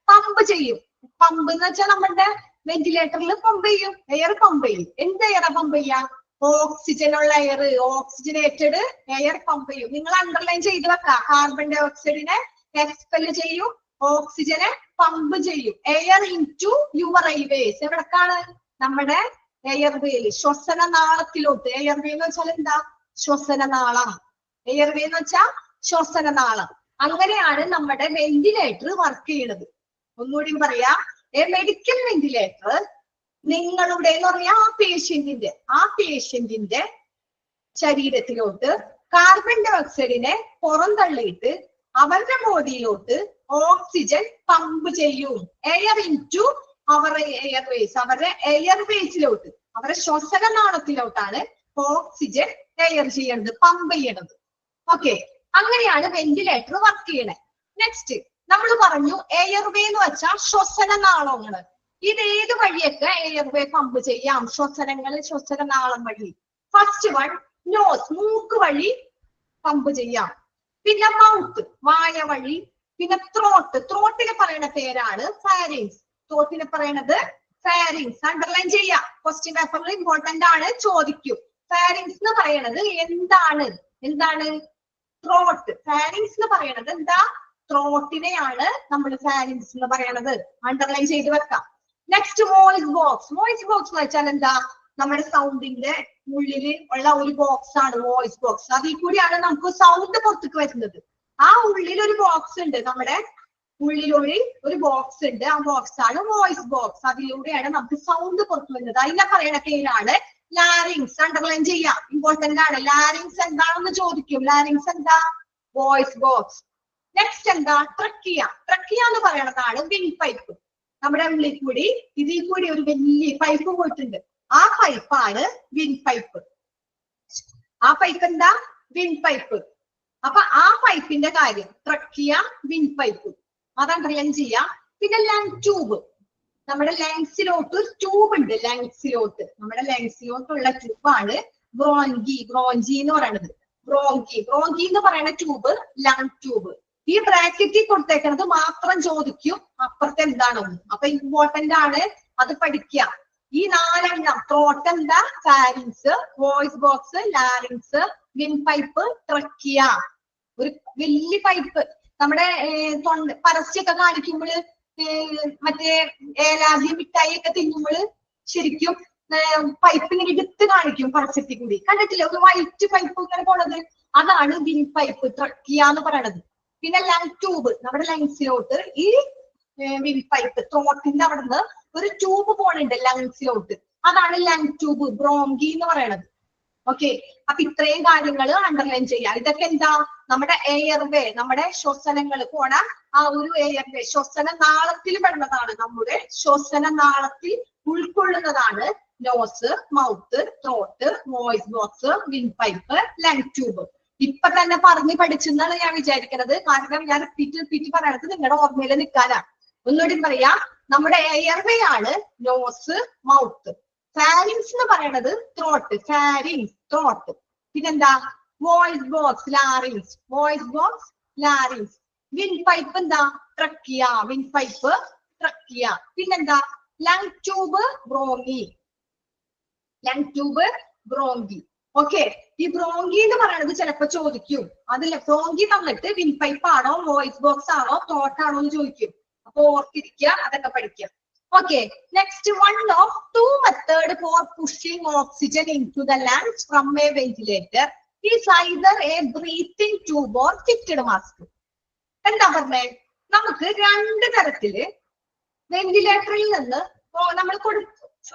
പമ്പ് ചെയ്യും. പമ്പ് എന്ന് വെച്ചാൽ നമ്മുടെ വെന്റിലേറ്ററിൽ പമ്പ് ചെയ്യും, എയർ പമ്പ് ചെയ്യും. എന്ത് എയറാ പമ്പ് ചെയ്യാം? ഓക്സിജൻ ഉള്ള എയർ, ഓക്സിജനേറ്റഡ് എയർ പമ്പ് ചെയ്യും. നിങ്ങൾ അണ്ടർലൈൻ ചെയ്ത് വെക്കാം. കാർബൺ ഡൈ ഓക്സൈഡിനെ എക്സ്പെല് ചെയ്യും, ഓക്സിജനെ പമ്പ് ചെയ്യും. Air in to your airways. എവിടേക്കാണ്? നമ്മുടെ എയർവേയിൽ, ശ്വസന നാളത്തിലോട്ട്. എയർവേ എന്ന് വെച്ചാൽ എന്താ? ശ്വസന നാളം. എയർവേ എന്ന് വെച്ചാൽ ശ്വസന നാളം. അങ്ങനെയാണ് നമ്മുടെ വെന്റിലേറ്റർ വർക്ക് ചെയ്യുന്നത്. ഒന്നുകൂടി പറയാ, മെഡിക്കൽ വെന്റിലേറ്റർ നിങ്ങളുടെ എന്ന് പറഞ്ഞാൽ ആ പേഷ്യന്റിന്റെ ശരീരത്തിലോട്ട് കാർബൺ ഡൈ ഓക്സൈഡിനെ പുറന്തള്ളിയിട്ട് അവരുടെ ബോഡിയിലോട്ട് ഓക്സിജൻ പമ്പ് ചെയ്യും. Air in to our airways, അവരുടെ എയർവേസിലോട്ട്, അവരുടെ ശ്വസന നാളത്തിലോട്ടാണ് ഓക്സിജൻ എയർ ചെയ്യണത്, പമ്പ് ചെയ്യണത്. ഓക്കെ, അങ്ങനെയാണ് വെന്റിലേറ്റർ വർക്ക് ചെയ്യണേ. നെക്സ്റ്റ് നമ്മൾ പറഞ്ഞു എയർവേ എന്ന് വെച്ചാൽ ശ്വസന നാളങ്ങള്. ഇത് ഏത് വഴിയൊക്കെ എയർവേ പമ്പ് ചെയ്യാം? ശ്വസന നാളം വഴി. ഫസ്റ്റ് വൺ നോസ്, മൂക്ക് വഴി പമ്പ് ചെയ്യാം. പിന്നെ മൗത്ത്, വായ വഴി. പിന്നെ ത്രോട്ടിന് പറയുന്ന പേരാണ് ഫാരിങ്സ്. ത്രോട്ടിന് പറയണത് ഫാരിങ്സ്. അണ്ടർലൈൻ ചെയ്യാം, ക്വസ്റ്റ്യൻ പേപ്പറിൽ ഇമ്പോർട്ടന്റ് ആണ്, ചോദിക്കും. ഫാരിങ്സ് എന്ന് പറയണത് എന്താണ്? ത്രോട്ട്. ഫാരിങ്സ് എന്ന് പറയണത് എന്താ? ത്രോട്ടിനെയാണ് നമ്മൾ ഫാരിങ്സ് എന്ന് പറയണത്. അണ്ടർലൈൻ ചെയ്ത് വെക്കാം. Next voice box. Voice box എന്ന് വെച്ചാൽ എന്താ? നമ്മുടെ സൗണ്ടിന്റെ ഉള്ളിൽ ഉള്ള ഒരു ബോക്സ് ആണ് വോയിസ് ബോക്സ്. അതിൽ കൂടിയാണ് നമുക്ക് സൗണ്ട് പുറത്തേക്ക് വരുന്നത്. ആ ഉള്ളിൽ ഒരു ബോക്സ് ഉണ്ട്, നമ്മുടെ ഉള്ളിലൊരു ഒരു ബോക്സ് ഉണ്ട്. ആ ബോക്സ് ആണ് വോയിസ് ബോക്സ്. അതിലൂടെയാണ് നമുക്ക് സൗണ്ട് പുറത്തു വരുന്നത്. അതിനെ പറയുന്ന പേരാണ് ലാരിങ്സ്. അണ്ടർലൈൻ ചെയ്യാം, ഇമ്പോർട്ടന്റ് ആണ്. ലാരിങ്സ് എന്താണെന്ന് ചോദിക്കും. ലാരിങ്സ് എന്താ? Voice box. നെക്സ്റ്റ് എന്താ? ട്രക്കിയ. ട്രക്കിയ എന്ന് പറയുന്നതാണ് വിൻഡ് പൈപ്പ്. നമ്മുടെ ഉള്ളിൽ കൂടി ഇതിൽ കൂടി ഒരു വലിയ പൈപ്പ് പോയിട്ടുണ്ട്. ആ പൈപ്പാണ് വിൻഡ് പൈപ്പ്. ആ പൈപ്പ് എന്താ? Wind pipe. അപ്പൊ ആ പൈപ്പിന്റെ കാര്യം ട്രക്കിയ, വിൻഡ് പൈപ്പ്, അത് അണ്ടർലൈൻ ചെയ്യാം. പിന്നെ ലങ് ട്യൂബ്. നമ്മുടെ ലങ്സിലോട്ട് ഒരു ട്യൂബ് ഉണ്ട്. ലങ്സിലോട്ട്, നമ്മുടെ ലങ്സിലോട്ടുള്ള ട്യൂബാണ് ബ്രോങ്കി. ബ്രോഞ്ചി എന്ന് പറയുന്നത് ബ്രോങ്കി. ബ്രോങ്കി എന്ന് പറയുന്ന ട്യൂബ് ലങ് ട്യൂബ്. ഈ ബ്രാക്കറ്റിൽ കൊടുത്തേക്കുന്നത് മാത്രം ചോദിക്കും അപ്പുറത്തെ എന്താണെന്ന്. അപ്പൊ ഇമ്പോർട്ടന്റ് ആണ്, അത് പഠിക്കുക. ഈ 4 എണ്ണം: ത്രോട്ട് എന്താ? Pharynx, voice box, larynx, wind pipe, trachea. ഒരു വലിയ പൈപ്പ്. നമ്മുടെ പരസ്യമൊക്കെ കാണിക്കുമ്പോൾ, മറ്റേ ഏലാതി മിഠായി ഒക്കെ തിന്നുമ്പോൾ ശരിക്കും പൈപ്പ് ഇങ്ങനെ എടുത്ത് കാണിക്കും പരസ്യത്തിൽ കൂടി. കണ്ടിട്ടില്ലേ ഒരു വൈറ്റ് പൈപ്പ് ഇങ്ങനെ പോണത്? അതാണ് വിൻഡ് പൈപ്പ്, ട്രക്കിയ എന്ന് പറയണത്. പിന്നെ ലങ് ട്യൂബ്. നമ്മുടെ ലങ്സിലോട്ട് ഈ വിൻഡ് പൈപ്പ് ത്രോട്ടിന്റെ അവിടെ നിന്ന് ഒരു ട്യൂബ് പോണുണ്ട് ലങ്സിലോട്ട്. അതാണ് ലങ് ട്യൂബ്, ബ്രോങ്കി എന്ന് പറയണത്. ഓക്കെ, അപ്പൊ ഇത്രയും കാര്യങ്ങൾ അണ്ടർലൈൻ ചെയ്യാം. ഇതൊക്കെ എന്താ? നമ്മുടെ എയർവേ, നമ്മുടെ ശ്വസനങ്ങൾ പോണ ആ ഒരു എയർവേ, ശ്വസന നാളത്തിൽ പെടുന്നതാണ്. നമ്മുടെ ശ്വസന നാളത്തിൽ ഉൾക്കൊള്ളുന്നതാണ് nose, mouth, throat, voice box, wind pipe, lung tube. ഇപ്പൊ തന്നെ പറഞ്ഞ് പഠിച്ചെന്നാണ് ഞാൻ വിചാരിക്കുന്നത്. കാരണം ഞാൻ റിപ്പീറ്റ് പറയണത് നിങ്ങളുടെ ഓർമ്മയിൽ നിൽക്കാനാണ്. ഒന്നുകൂടി പറയാ, നമ്മുടെ എയർവേ ആണ് നോസ്, മൗത്ത്. ഫാരിങ്സ് എന്ന് പറയുന്നത് ത്രോട്ട്, ഫാരിങ്സ്, ത്രോട്ട്. പിന്നെന്താ? Voice box, larynx, voice box, larynx. Wind pipe എന്താ? Trachea, wind pipe, trachea. പിന്നെന്താ? Lung tube, bronchi, lung tube, bronchi. Okay, ഈ ബ്രോങ്കി എന്ന് പറയുന്നത് ചിലപ്പോ ചോദിക്കും. അതിൽ ബ്രോങ്കി തന്നിട്ട് വിൻഡ് പൈപ്പ് ആണോ, വോയിസ് ബോക്സ് ആണോ, ത്രോട്ട് ആണോ എന്ന് ചോദിക്കും. അപ്പൊ ഓർത്തിരിക്കുക, അതൊക്കെ പഠിക്കാം. Okay, next, one of 2 methods for pushing oxygen into the lungs from a ventilator is either a breathing tube or fitted mask. എന്താ പറഞ്ഞേ? നമുക്ക് 2 തരത്തില് വെന്റിലേറ്ററിൽ നിന്ന് നമ്മൾ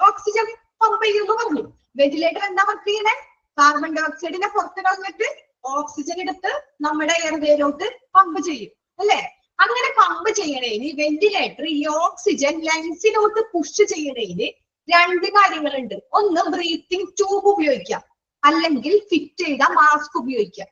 ഓക്സിജൻ പമ്പ് ചെയ്യുമെന്ന് പറഞ്ഞു. വെന്റിലേറ്റർ എന്താ വർക്ക് ചെയ്യണേ? കാർബൺ ഡൈ ഓക്സൈഡിനെ പുറത്ത് കളഞ്ഞിട്ട് ഓക്സിജൻ എടുത്ത് നമ്മുടെ എയർവേയിലോട്ട് പമ്പ് ചെയ്യും, അല്ലെ? അങ്ങനെ പമ്പ് ചെയ്യണേന് വെന്റിലേറ്റർ ഈ ഓക്സിജൻ ലങ്സിലോട്ട് പുഷ് ചെയ്യണേന് 2 കാര്യങ്ങളുണ്ട്. ഒന്ന് ബ്രീത്തിങ് ട്യൂബ് ഉപയോഗിക്കാം, അല്ലെങ്കിൽ ഫിറ്റ് ചെയ്ത മാസ്ക് ഉപയോഗിക്കാം.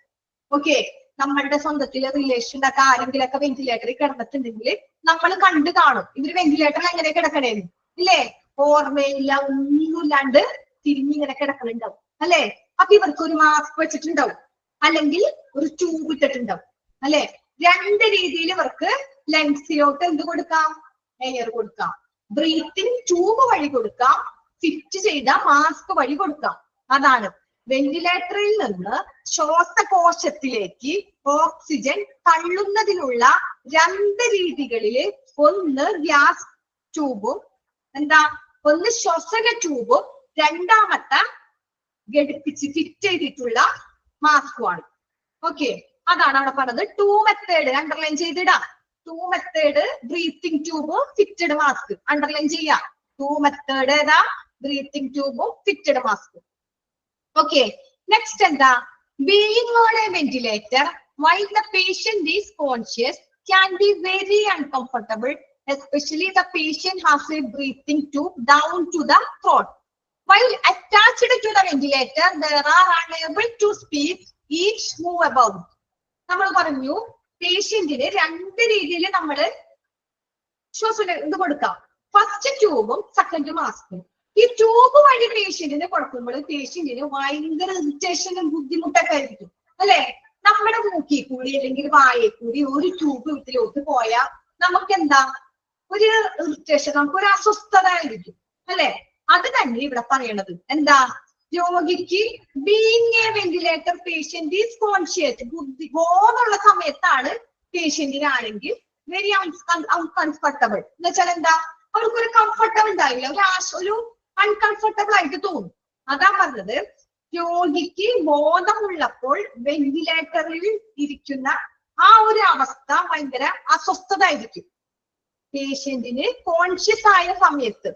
ഓക്കെ, നമ്മളുടെ സ്വന്തത്തിലെ റിലേഷനൊക്കെ ആരെങ്കിലൊക്കെ വെന്റിലേറ്ററിൽ കിടന്നിട്ടുണ്ടെങ്കിൽ നമ്മൾ കണ്ടു കാണും. ഇവര് വെന്റിലേറ്ററിൽ എങ്ങനെ കിടക്കണേന്ന്, ഇല്ലേ? ഓർമ്മയില്ല, ഒന്നുമില്ലാണ്ട് തിരിഞ്ഞിങ്ങനെ കിടക്കണുണ്ടാവും, അല്ലെ? അപ്പൊ ഇവർക്ക് ഒരു മാസ്ക് വെച്ചിട്ടുണ്ടാവും, അല്ലെങ്കിൽ ഒരു ട്യൂബ് ഇട്ടിട്ടുണ്ടാവും, അല്ലെ? 2 രീതിയിൽ ഇവർക്ക് ലങ്സിലോട്ട് എന്ത് കൊടുക്കാം? എയർ കൊടുക്കാം. ബ്രീത്തിങ് ട്യൂബ് വഴി കൊടുക്കാം, ഫിറ്റ് ചെയ്ത മാസ്ക് വഴി കൊടുക്കാം. അതാണ് വെന്റിലേറ്ററിൽ നിന്ന് ശ്വാസകോശത്തിലേക്ക് ഓക്സിജൻ തള്ളുന്നതിനുള്ള 2 രീതികളില്. ഒന്ന് ഗ്യാസ് ട്യൂബും, ഒന്ന് ശ്വസന ട്യൂബും, രണ്ടാമത്തെ ഘടിപ്പിച്ച് ഫിറ്റ് ചെയ്തിട്ടുള്ള മാസ്കുമാണ്. ഓക്കെ, അതാണ് അവിടെ പറഞ്ഞത്. 2 മെത്തേഡ് അണ്ടർലൈൻ ചെയ്തിടാം. 2 method breathing tube, fitted mask underline ചെയ്യാം. 2 മെത്തേഡ് ഏതാ? ബ്രീത്തിങ് ട്യൂബും ഫിറ്റഡ് മാസ്ക്. ഓക്കെ, നെക്സ്റ്റ് എന്താ? Being on a ventilator while the patient is conscious can be very uncomfortable, especially the patient has a breathing tube down to the throat. While attached to the ventilator, they are unable to speak, each move about. നമ്മൾ പറഞ്ഞു പേഷ്യന്റിന് 2 രീതിയിൽ നമ്മള് ശ്വാസം ഇത് കൊടുക്കാം. First ട്യൂബും second മാസ്കും. ഈ tube വഴി പേഷ്യന്റിനെ കൊടുക്കുമ്പോൾ പേഷ്യന്റിന് ഭയങ്കര ഇറിറ്റേഷനും ബുദ്ധിമുട്ടൊക്കെ ആയിരിക്കും, അല്ലെ? നമ്മുടെ മൂക്കിൽ കൂടി അല്ലെങ്കിൽ വായയിൽ കൂടി ഒരു ട്യൂബ് ഇതിലോട്ട് പോയാൽ നമുക്ക് എന്താ? ഒരു ഇറിറ്റേഷൻ, നമുക്കൊരു അസ്വസ്ഥത ആയിരിക്കും, അല്ലെ? അത് തന്നെ ഇവിടെ പറയണത്. എന്താ? രോഗിക്ക് being A ventilator patient is conscious, ബോധമുള്ള സമയത്താണ് പേഷ്യന്റിനാണെങ്കിൽ വെരി അൺകംഫർട്ടബിൾ എന്ന് വെച്ചാൽ എന്താ, അവർക്ക് ഒരു കംഫർട്ടബിൾ ഉണ്ടാവില്ല, ഒരു അൺകംഫർട്ടബിൾ ആയിട്ട് തോന്നും. അതാ പറഞ്ഞത്, രോഗിക്ക് ബോധമുള്ളപ്പോൾ വെന്റിലേറ്ററിൽ ഇരിക്കുന്ന ആ ഒരു അവസ്ഥ ഭയങ്കര അസ്വസ്ഥത ആയിരിക്കും. പേഷ്യന്റ് കോൺഷ്യസ് ആയ സമയത്ത്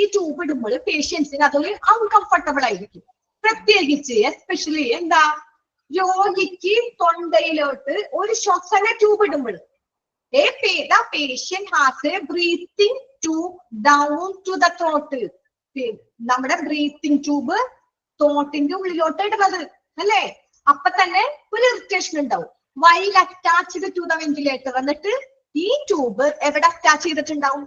ഈ ട്യൂബ് ഇടുമ്പോൾ പേഷ്യൻസിന് അതൊരു അൺകംഫർട്ടബിൾ ആയിരിക്കും. പ്രത്യേകിച്ച് എസ്പെഷ്യലി എന്താ, രോഗിക്ക് തൊണ്ടയിലോട്ട് ഒരു ശ്വസന ട്യൂബ് ഇടുമ്പോൾ the patient has a breathing tube down to the throat. നമ്മുടെ ബ്രീത്തിങ് ട്യൂബ് തോട്ടിന്റെ ഉള്ളിലോട്ട് ഇടുന്നത് അല്ലേ, അപ്പൊ തന്നെ ഒരു ഇറിറ്റേഷൻ ഉണ്ടാവും. While attached to the ventilator. എന്നിട്ട് ഈ ട്യൂബ് എവിടെ അറ്റാച്ച് ചെയ്തിട്ടുണ്ടാവും?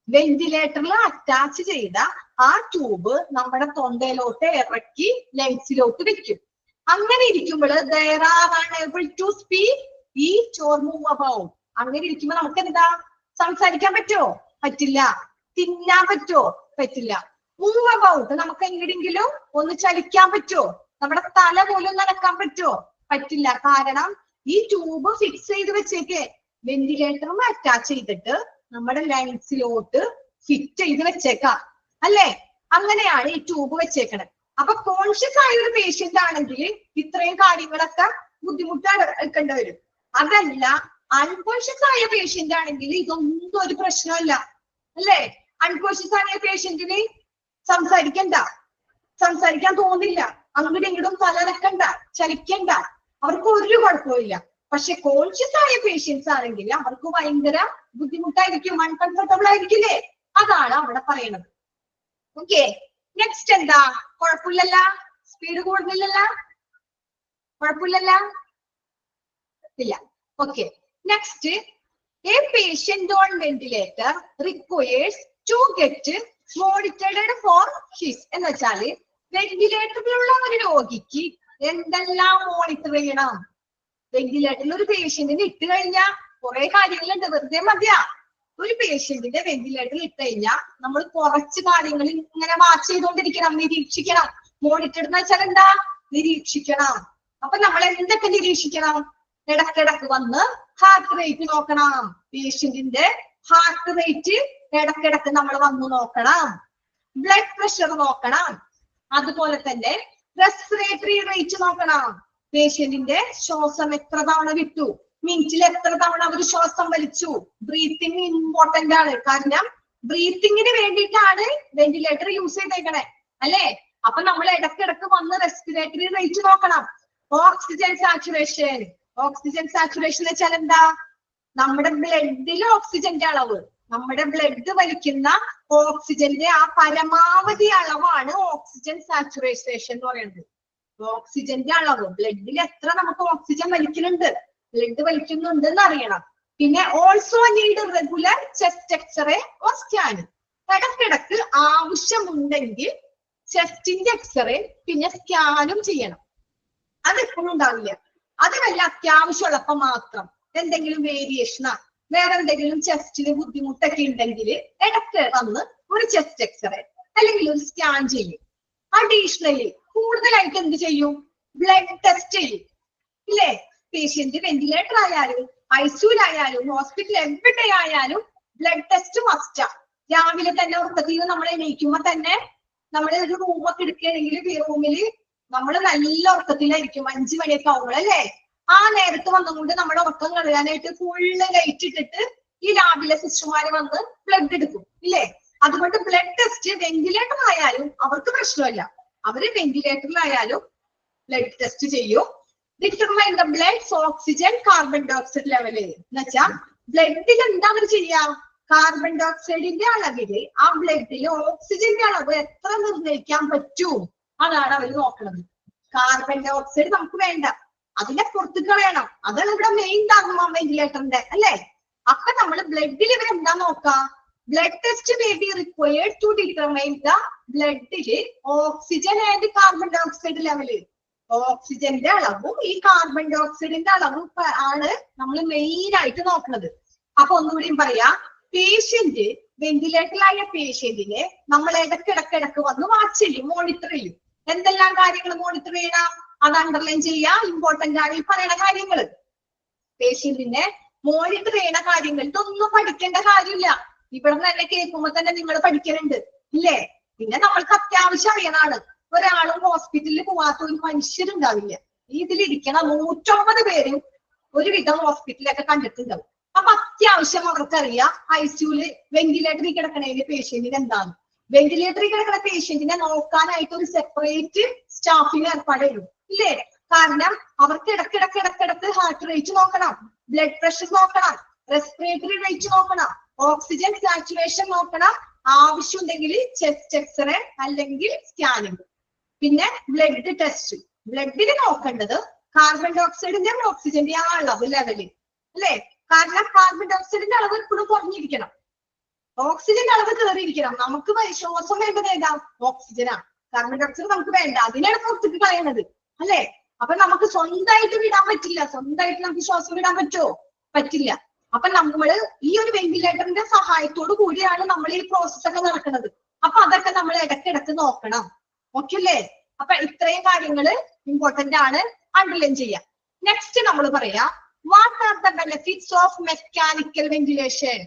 വെന്റിലേറ്ററിൽ അറ്റാച്ച് ചെയ്ത ആ ട്യൂബ് നമ്മുടെ തൊണ്ടയിലോട്ട് ഇറക്കി ലങ്സിലോട്ട് വെക്കും. അങ്ങനെ ഇരിക്കുമ്പോൾ there are unable to speak, eat or move about. അങ്ങനെ ഇരിക്കുമ്പോ നമുക്ക് എന്താ, സംസാരിക്കാൻ പറ്റുമോ? പറ്റില്ല. തിന്നാൻ പറ്റുമോ? പറ്റില്ല. മൂവ് അബൌട്ട്, നമുക്ക് എങ്ങനെയെങ്കിലും ഒന്ന് ചലിക്കാൻ പറ്റുമോ? നമ്മുടെ തല പോലും നനക്കാൻ പറ്റുമോ? പറ്റില്ല. കാരണം ഈ ട്യൂബ് ഫിക്സ് ചെയ്ത് വെച്ചേക്ക്, വെന്റിലേറ്ററും അറ്റാച്ച് ചെയ്തിട്ട് നമ്മുടെ ലങ്സിലോട്ട് ഫിറ്റ് ചെയ്ത് വെച്ചേക്കാം അല്ലേ. അങ്ങനെയാണ് ഈ ട്യൂബ് വെച്ചേക്കണത്. അപ്പൊ കോൺഷ്യസ് ആയ ഒരു പേഷ്യന്റ് ആണെങ്കിൽ ഇത്രയും കാര്യങ്ങളൊക്കെ ബുദ്ധിമുട്ടെടുക്കേണ്ടി വരും. അതല്ല, അൺകോൺഷ്യസ് ആയ പേഷ്യന്റ് ആണെങ്കിൽ ഇതൊന്നും ഒരു പ്രശ്നമല്ല അല്ലേ. അൺകോൺഷ്യസ് ആയ പേഷ്യന്റിന് സംസാരിക്കാൻ തോന്നില്ല, അങ്ങോട്ടും ഇങ്ങോട്ടും തലനക്കണ്ട, ചലിക്കണ്ട, അവർക്ക് ഒരു കുഴപ്പമില്ല. പക്ഷെ കോൺഷ്യസ് ആയ പേഷ്യൻസ് ആണെങ്കിൽ അവർക്ക് ഭയങ്കര ബുദ്ധിമുട്ടായിരിക്കും, അൺകംഫർട്ടബിൾ ആയിരിക്കില്ലേ. അതാണ് അവിടെ പറയുന്നത്. ഓക്കെ, നെക്സ്റ്റ് എന്താ? കുഴപ്പമില്ലല്ല, സ്പീഡ് കൂടുന്നില്ലല്ല, കുഴപ്പമില്ലല്ല, ഇല്ല. Okay, next, a patient on ventilator requires to get monitored for his. എന്ന് വെച്ചാല് വെന്റിലേറ്ററിലുള്ള ഒരു രോഗിക്ക് എന്തെല്ലാം മോണിറ്റർ ചെയ്യണം? വെന്റിലേറ്ററിൽ ഒരു പേഷ്യന്റിന് ഇട്ട് കഴിഞ്ഞാൽ കുറെ കാര്യങ്ങളുണ്ട്, വെറുതെ മതിയാ. ഒരു പേഷ്യന്റിന്റെ വെന്റിലേറ്ററിൽ ഇട്ട് കഴിഞ്ഞാൽ നമ്മൾ കുറച്ച് കാര്യങ്ങൾ ഇങ്ങനെ വാച്ച് ചെയ്തുകൊണ്ടിരിക്കണം, നിരീക്ഷിക്കണം. മോണിറ്റർ എന്ന് വെച്ചാൽ എന്താ? നിരീക്ഷിക്കണം. അപ്പൊ നമ്മൾ എന്തൊക്കെ നിരീക്ഷിക്കണം? ഇടക്കിടക്ക് വന്ന് ഹാർട്ട് റേറ്റ് നോക്കണം. പേഷ്യന്റിന്റെ ഹാർട്ട് റേറ്റ് ഇടക്കിടക്ക് നമ്മൾ വന്ന് നോക്കണം. ബ്ലഡ് പ്രഷർ നോക്കണം. അതുപോലെ തന്നെ റെസ്പിറേറ്ററി റേറ്റ് നോക്കണം. പേഷ്യന്റിന്റെ ശ്വാസം എത്ര തവണ വിട്ടു, മിനിറ്റിൽ എത്ര തവണ അവർ ശ്വാസം വലിച്ചു. ബ്രീത്തിങ് ഇമ്പോർട്ടന്റ് ആണ്, കാരണം ബ്രീത്തിങ്ങിന് വേണ്ടിയിട്ടാണ് വെന്റിലേറ്റർ യൂസ് ചെയ്തേക്കണേ അല്ലേ. അപ്പൊ നമ്മൾ ഇടക്കിടക്ക് വന്ന് റെസ്പിറേറ്ററി റേറ്റ് നോക്കണം. ഓക്സിജൻ സാച്ചുറേഷൻ എന്ന് വെച്ചാൽ എന്താ? നമ്മുടെ ബ്ലഡിൽ ഓക്സിജന്റെ അളവ്, നമ്മുടെ ബ്ലഡ് വലിക്കുന്ന ഓക്സിജന്റെ ആ പരമാവധി അളവാണ് ഓക്സിജൻ സാച്ചുറേഷൻ എന്ന് പറയുന്നത്. ഓക്സിജന്റെ അളവ്, ബ്ലഡിൽ എത്ര നമുക്ക് ഓക്സിജൻ വലിക്കുന്നുണ്ട് എന്ന് അറിയണം. പിന്നെ also need regular chest X ray or scan. ഇടക്കിടക്ക് ആവശ്യമുണ്ടെങ്കിൽ ചെസ്റ്റിന്റെ എക്സ്റേ പിന്നെ സ്കാനും ചെയ്യണം. അതെപ്പോഴും ഉണ്ടാവില്ല, അത് വല്ല അത്യാവശ്യമുള്ളപ്പോ മാത്രം. എന്തെങ്കിലും വേരിയേഷനാ, വേറെ എന്തെങ്കിലും ചെസ്റ്റിന് ബുദ്ധിമുട്ടൊക്കെ ഉണ്ടെങ്കിൽ ഇടയ്ക്ക് വന്ന് ഒരു ചെസ്റ്റ് എക്സ്റേ അല്ലെങ്കിൽ ഒരു സ്കാൻ ചെയ്യും. അഡീഷണലി കൂടുതലായിട്ട് എന്ത് ചെയ്യും? ബ്ലഡ് ടെസ്റ്റ് ചെയ്യും ഇല്ലേ. പേഷ്യന്റ് വെന്റിലേറ്റർ ആയാലും ഐസിയുലായാലും ഹോസ്പിറ്റൽ എവിടെയായാലും ബ്ലഡ് ടെസ്റ്റ് മസ്റ്റാ. രാവിലെ തന്നെ ഉറക്കത്തിൽ നമ്മൾ എണീക്കുമ്പോ തന്നെ നമ്മൾ ഒരു റൂമൊക്കെ എടുക്കുകയാണെങ്കിൽ ഈ റൂമില് നമ്മൾ നല്ല ഉറക്കത്തിലായിരിക്കും, 5 മണിയൊക്കെ ആവുമ്പോൾ അല്ലേ. ആ നേരത്ത് വന്നുകൊണ്ട് നമ്മുടെ ഉറക്കം കളയാനായിട്ട് ഫുള്ള് ലൈറ്റ് ഇട്ടിട്ട് ഈ രാവിലെ സിസ്റ്റർമാര് വന്ന് ബ്ലഡ് എടുക്കും ഇല്ലേ. അതുകൊണ്ട് ബ്ലഡ് ടെസ്റ്റ് വെന്റിലേറ്റർ ആയാലും അവർക്ക് പ്രശ്നമില്ല, അവര് വെന്റിലേറ്ററിലായാലും ബ്ലഡ് ടെസ്റ്റ് ചെയ്യും. Determine the blood oxygen carbon dioxide level എന്ന് വെച്ചാൽ ബ്ലഡിൽ എന്താ അവർ ചെയ്യാ? കാർബൺ ഡയോക്സൈഡിന്റെ അളവില് ആ ബ്ലഡിൽ ഓക്സിജന്റെ അളവ് എത്ര നിർണ്ണയിക്കാൻ പറ്റും, അതാണ് അവർ നോക്കുന്നത്. കാർബൺ ഡയോക്സൈഡ് നമുക്ക് വേണ്ട, അതിനെ പുറത്ത് കളയണം. അതാണ് ഇവിടെ മെയിൻ ധർമ്മം വെന്റിലേറ്ററിന്റെ അല്ലേ. അപ്പൊ നമ്മൾ ബ്ലഡിൽ ഇവരെന്താ നോക്കാം? Blood test may be required to determine the ബ്ലഡില് oxygen and carbon dioxide level. ഓക്സിജന്റെ അളവും ഈ കാർബൺ ഡയോക്സൈഡിന്റെ അളവും ആണ് നമ്മൾ മെയിൻ ആയിട്ട് നോക്കുന്നത്. അപ്പൊ ഒന്നുകൂടിയും പറയാ, പേഷ്യന്റ് വെന്റിലേറ്ററിലായ പേഷ്യന്റിനെ നമ്മൾ ഇടക്കിടക്ക് വന്ന് വാച്ച് ചെയ്യും, മോണിറ്റർ ചെയ്യും. എന്തെല്ലാം കാര്യങ്ങൾ മോണിറ്റർ ചെയ്യണം? അത് അണ്ടർലൈൻ ചെയ്യാ. ഇമ്പോർട്ടന്റ് ആണ് ഈ പറയുന്ന കാര്യങ്ങള്. പേഷ്യന്റിനെ മോണിറ്റർ ചെയ്യുന്ന കാര്യങ്ങൾ ഇതൊന്നും പഠിക്കേണ്ട കാര്യമില്ല. ഇവിടെ തന്നെ കേൾക്കുമ്പോ തന്നെ നിങ്ങൾ പഠിക്കുന്നുണ്ട് ഇല്ലേ? പിന്നെ നമ്മൾക്ക് അത്യാവശ്യം അറിയണാണ്. ഒരാളും ഹോസ്പിറ്റലിൽ പോവാത്ത ഒരു മനുഷ്യരുണ്ടാവില്ല. ഇതിലിരിക്കണ 150 പേരും ഒരുവിധം ഹോസ്പിറ്റലൊക്കെ കണ്ടിട്ടുണ്ടാവും. അപ്പൊ അത്യാവശ്യം അവർക്കറിയാം ഐസിയുല് വെന്റിലേറ്ററിൽ കിടക്കണേല് പേഷ്യന്റിന് എന്താണ്. വെന്റിലേറ്ററിൽ കിടക്കുന്ന പേഷ്യന്റിനെ നോക്കാനായിട്ട് ഒരു സെപ്പറേറ്റ് സ്റ്റാഫിന് ഏർപ്പാട് ചെയ്യും ഇല്ലേ? കാരണം അവർക്ക് ഇടക്കിടക്ക് ഹാർട്ട് റേറ്റ് നോക്കണം, ബ്ലഡ് പ്രഷർ നോക്കണം, റെസ്പിറേറ്ററി റേറ്റ് നോക്കണം, ഓക്സിജൻ സാച്ചുറേഷൻ നോക്കണം, ആവശ്യമുണ്ടെങ്കിൽ ചെസ്റ്റ് എക്സ്റേ അല്ലെങ്കിൽ സ്കാനിങ്, പിന്നെ ബ്ലഡ് ടെസ്റ്റ്. ബ്ലഡിന് നോക്കേണ്ടത് കാർബൺ ഡൈ ഓക്സൈഡിന്റെ ഓക്സിജന്റെ ആ അളവ് ലെവല് അല്ലെ? കാരണം കാർബൺ ഡൈ ഓക്സൈഡിന്റെ അളവ് എപ്പോഴും കുറഞ്ഞിരിക്കണം, ഓക്സിജന്റെ അളവ് കയറിയിരിക്കണം. നമുക്ക് ശ്വാസം വേണ്ടത് ഏതാ? ഓക്സിജനാണ്. കാർബൺ ഡൈ ഓക്സൈഡ് നമുക്ക് വേണ്ട, അതിനാണ് പുറത്തേക്ക് കളയുന്നത് അല്ലെ? അപ്പൊ നമുക്ക് സ്വന്തമായിട്ട് വിടാൻ പറ്റില്ല. സ്വന്തമായിട്ട് നമുക്ക് ശ്വാസം വിടാൻ പറ്റുമോ? പറ്റില്ല. അപ്പൊ നമ്മള് ഈ ഒരു വെന്റിലേറ്ററിന്റെ സഹായത്തോടു കൂടിയാണ് നമ്മൾ ഈ പ്രോസസ് ഒക്കെ നടക്കുന്നത്. അപ്പൊ അതൊക്കെ നമ്മൾ ഇടയ്ക്കിടക്ക് നോക്കണം. ഓക്കെ അല്ലേ? അപ്പൊ ഇത്രയും കാര്യങ്ങള് ഇമ്പോർട്ടന്റ് ആണ്, അണ്ടർലൈൻ ചെയ്യാം. നെക്സ്റ്റ് നമ്മൾ പറയാം what are the benefits of mechanical ventilation.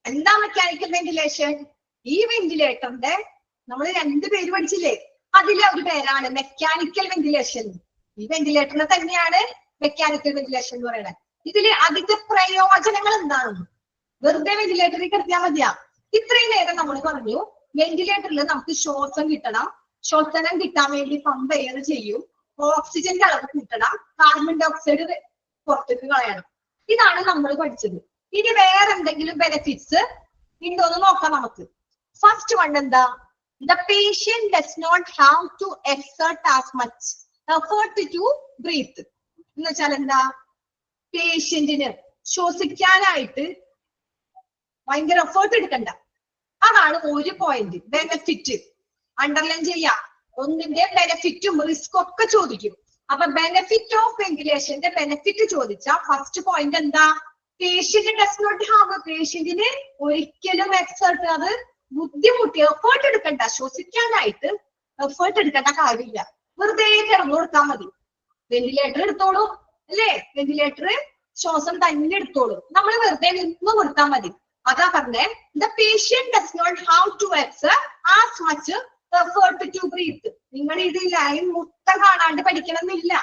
എന്താ മെക്കാനിക്കൽ വെന്റിലേഷൻ? ഈ വെന്റിലേറ്ററിന്റെ നമ്മൾ 2 പേര് പഠിച്ചില്ലേ? അതിലെ ഒരു പേരാണ് മെക്കാനിക്കൽ വെന്റിലേഷൻ. ഈ വെന്റിലേറ്ററിനെ തന്നെയാണ് മെക്കാനിക്കൽ വെന്റിലേഷൻ എന്ന് പറയുന്നത്. ഇതില് അതിന്റെ പ്രയോജനങ്ങൾ എന്താണെന്ന് വെറുതെ വെന്റിലേറ്ററിൽ കിടത്തിയാൽ മതിയാ. ഇത്രയും നേരം നമ്മൾ പറഞ്ഞു വെന്റിലേറ്ററിൽ നമുക്ക് ശ്വാസം കിട്ടണം, ശ്വസനം കിട്ടാൻ വേണ്ടി പമ്പ് ചെയ്യും, ഓക്സിജന്റെ അളവ് കൂട്ടണം, കാർബൺ ഡൈ ഓക്സൈഡ് പുറത്തേക്ക് കളയണം. ഇതാണ് നമ്മൾ പഠിച്ചത്. ഇനി വേറെ എന്തെങ്കിലും ബെനിഫിറ്റ്സ് ഉണ്ടോന്ന് നോക്കാം നമുക്ക്. ഫസ്റ്റ് വൺ എന്താ? The patient does not have to exert as much effort to breathe. എന്ന് വെച്ചാൽ എന്താ? പേഷ്യന്റിന് ശ്വസിക്കാനായിട്ട് ഭയങ്കര എഫേർട്ട് എടുക്കണ്ട. അതാണ് ഒരു പോയിന്റ്. ബെനിഫിറ്റ് അണ്ടർലൈൻ ചെയ്യാം. ഒന്നിന്റെ ബെനിഫിറ്റും റിസ്ക് ഒക്കെ ചോദിക്കും. അപ്പൊ ബെനിഫിറ്റ് ഓഫ് വെന്റിലേഷന്റെ ബെനിഫിറ്റ് ചോദിച്ചാൽ ഫസ്റ്റ് പോയിന്റ് എന്താ? Patient does not have. പേഷ്യന്റിന് ഒരിക്കലും എക്സേർട്ട് അത് ബുദ്ധിമുട്ടി എഫേർട്ട് എടുക്കണ്ട. ശ്വസിക്കാനായിട്ട് എഫേർട്ട് എടുക്കേണ്ട കാര്യമില്ല. വെറുതെ കിടന്നു കൊടുത്താൽ മതി. വെന്റിലേറ്റർ എടുത്തോളൂ അല്ലേ? വെന്റിലേറ്റർ ശ്വാസം തന്നെ എടുത്തോളൂ. നമ്മൾ വെറുതെ നിന്ന് കൊടുത്താൽ മതി. അതാ പറഞ്ഞേ the patient does not have to exert as much effort to breathe. നിങ്ങൾ ഇത് ലൈൻ മൊത്തം കാണാണ്ട് പഠിക്കണമെന്നില്ല.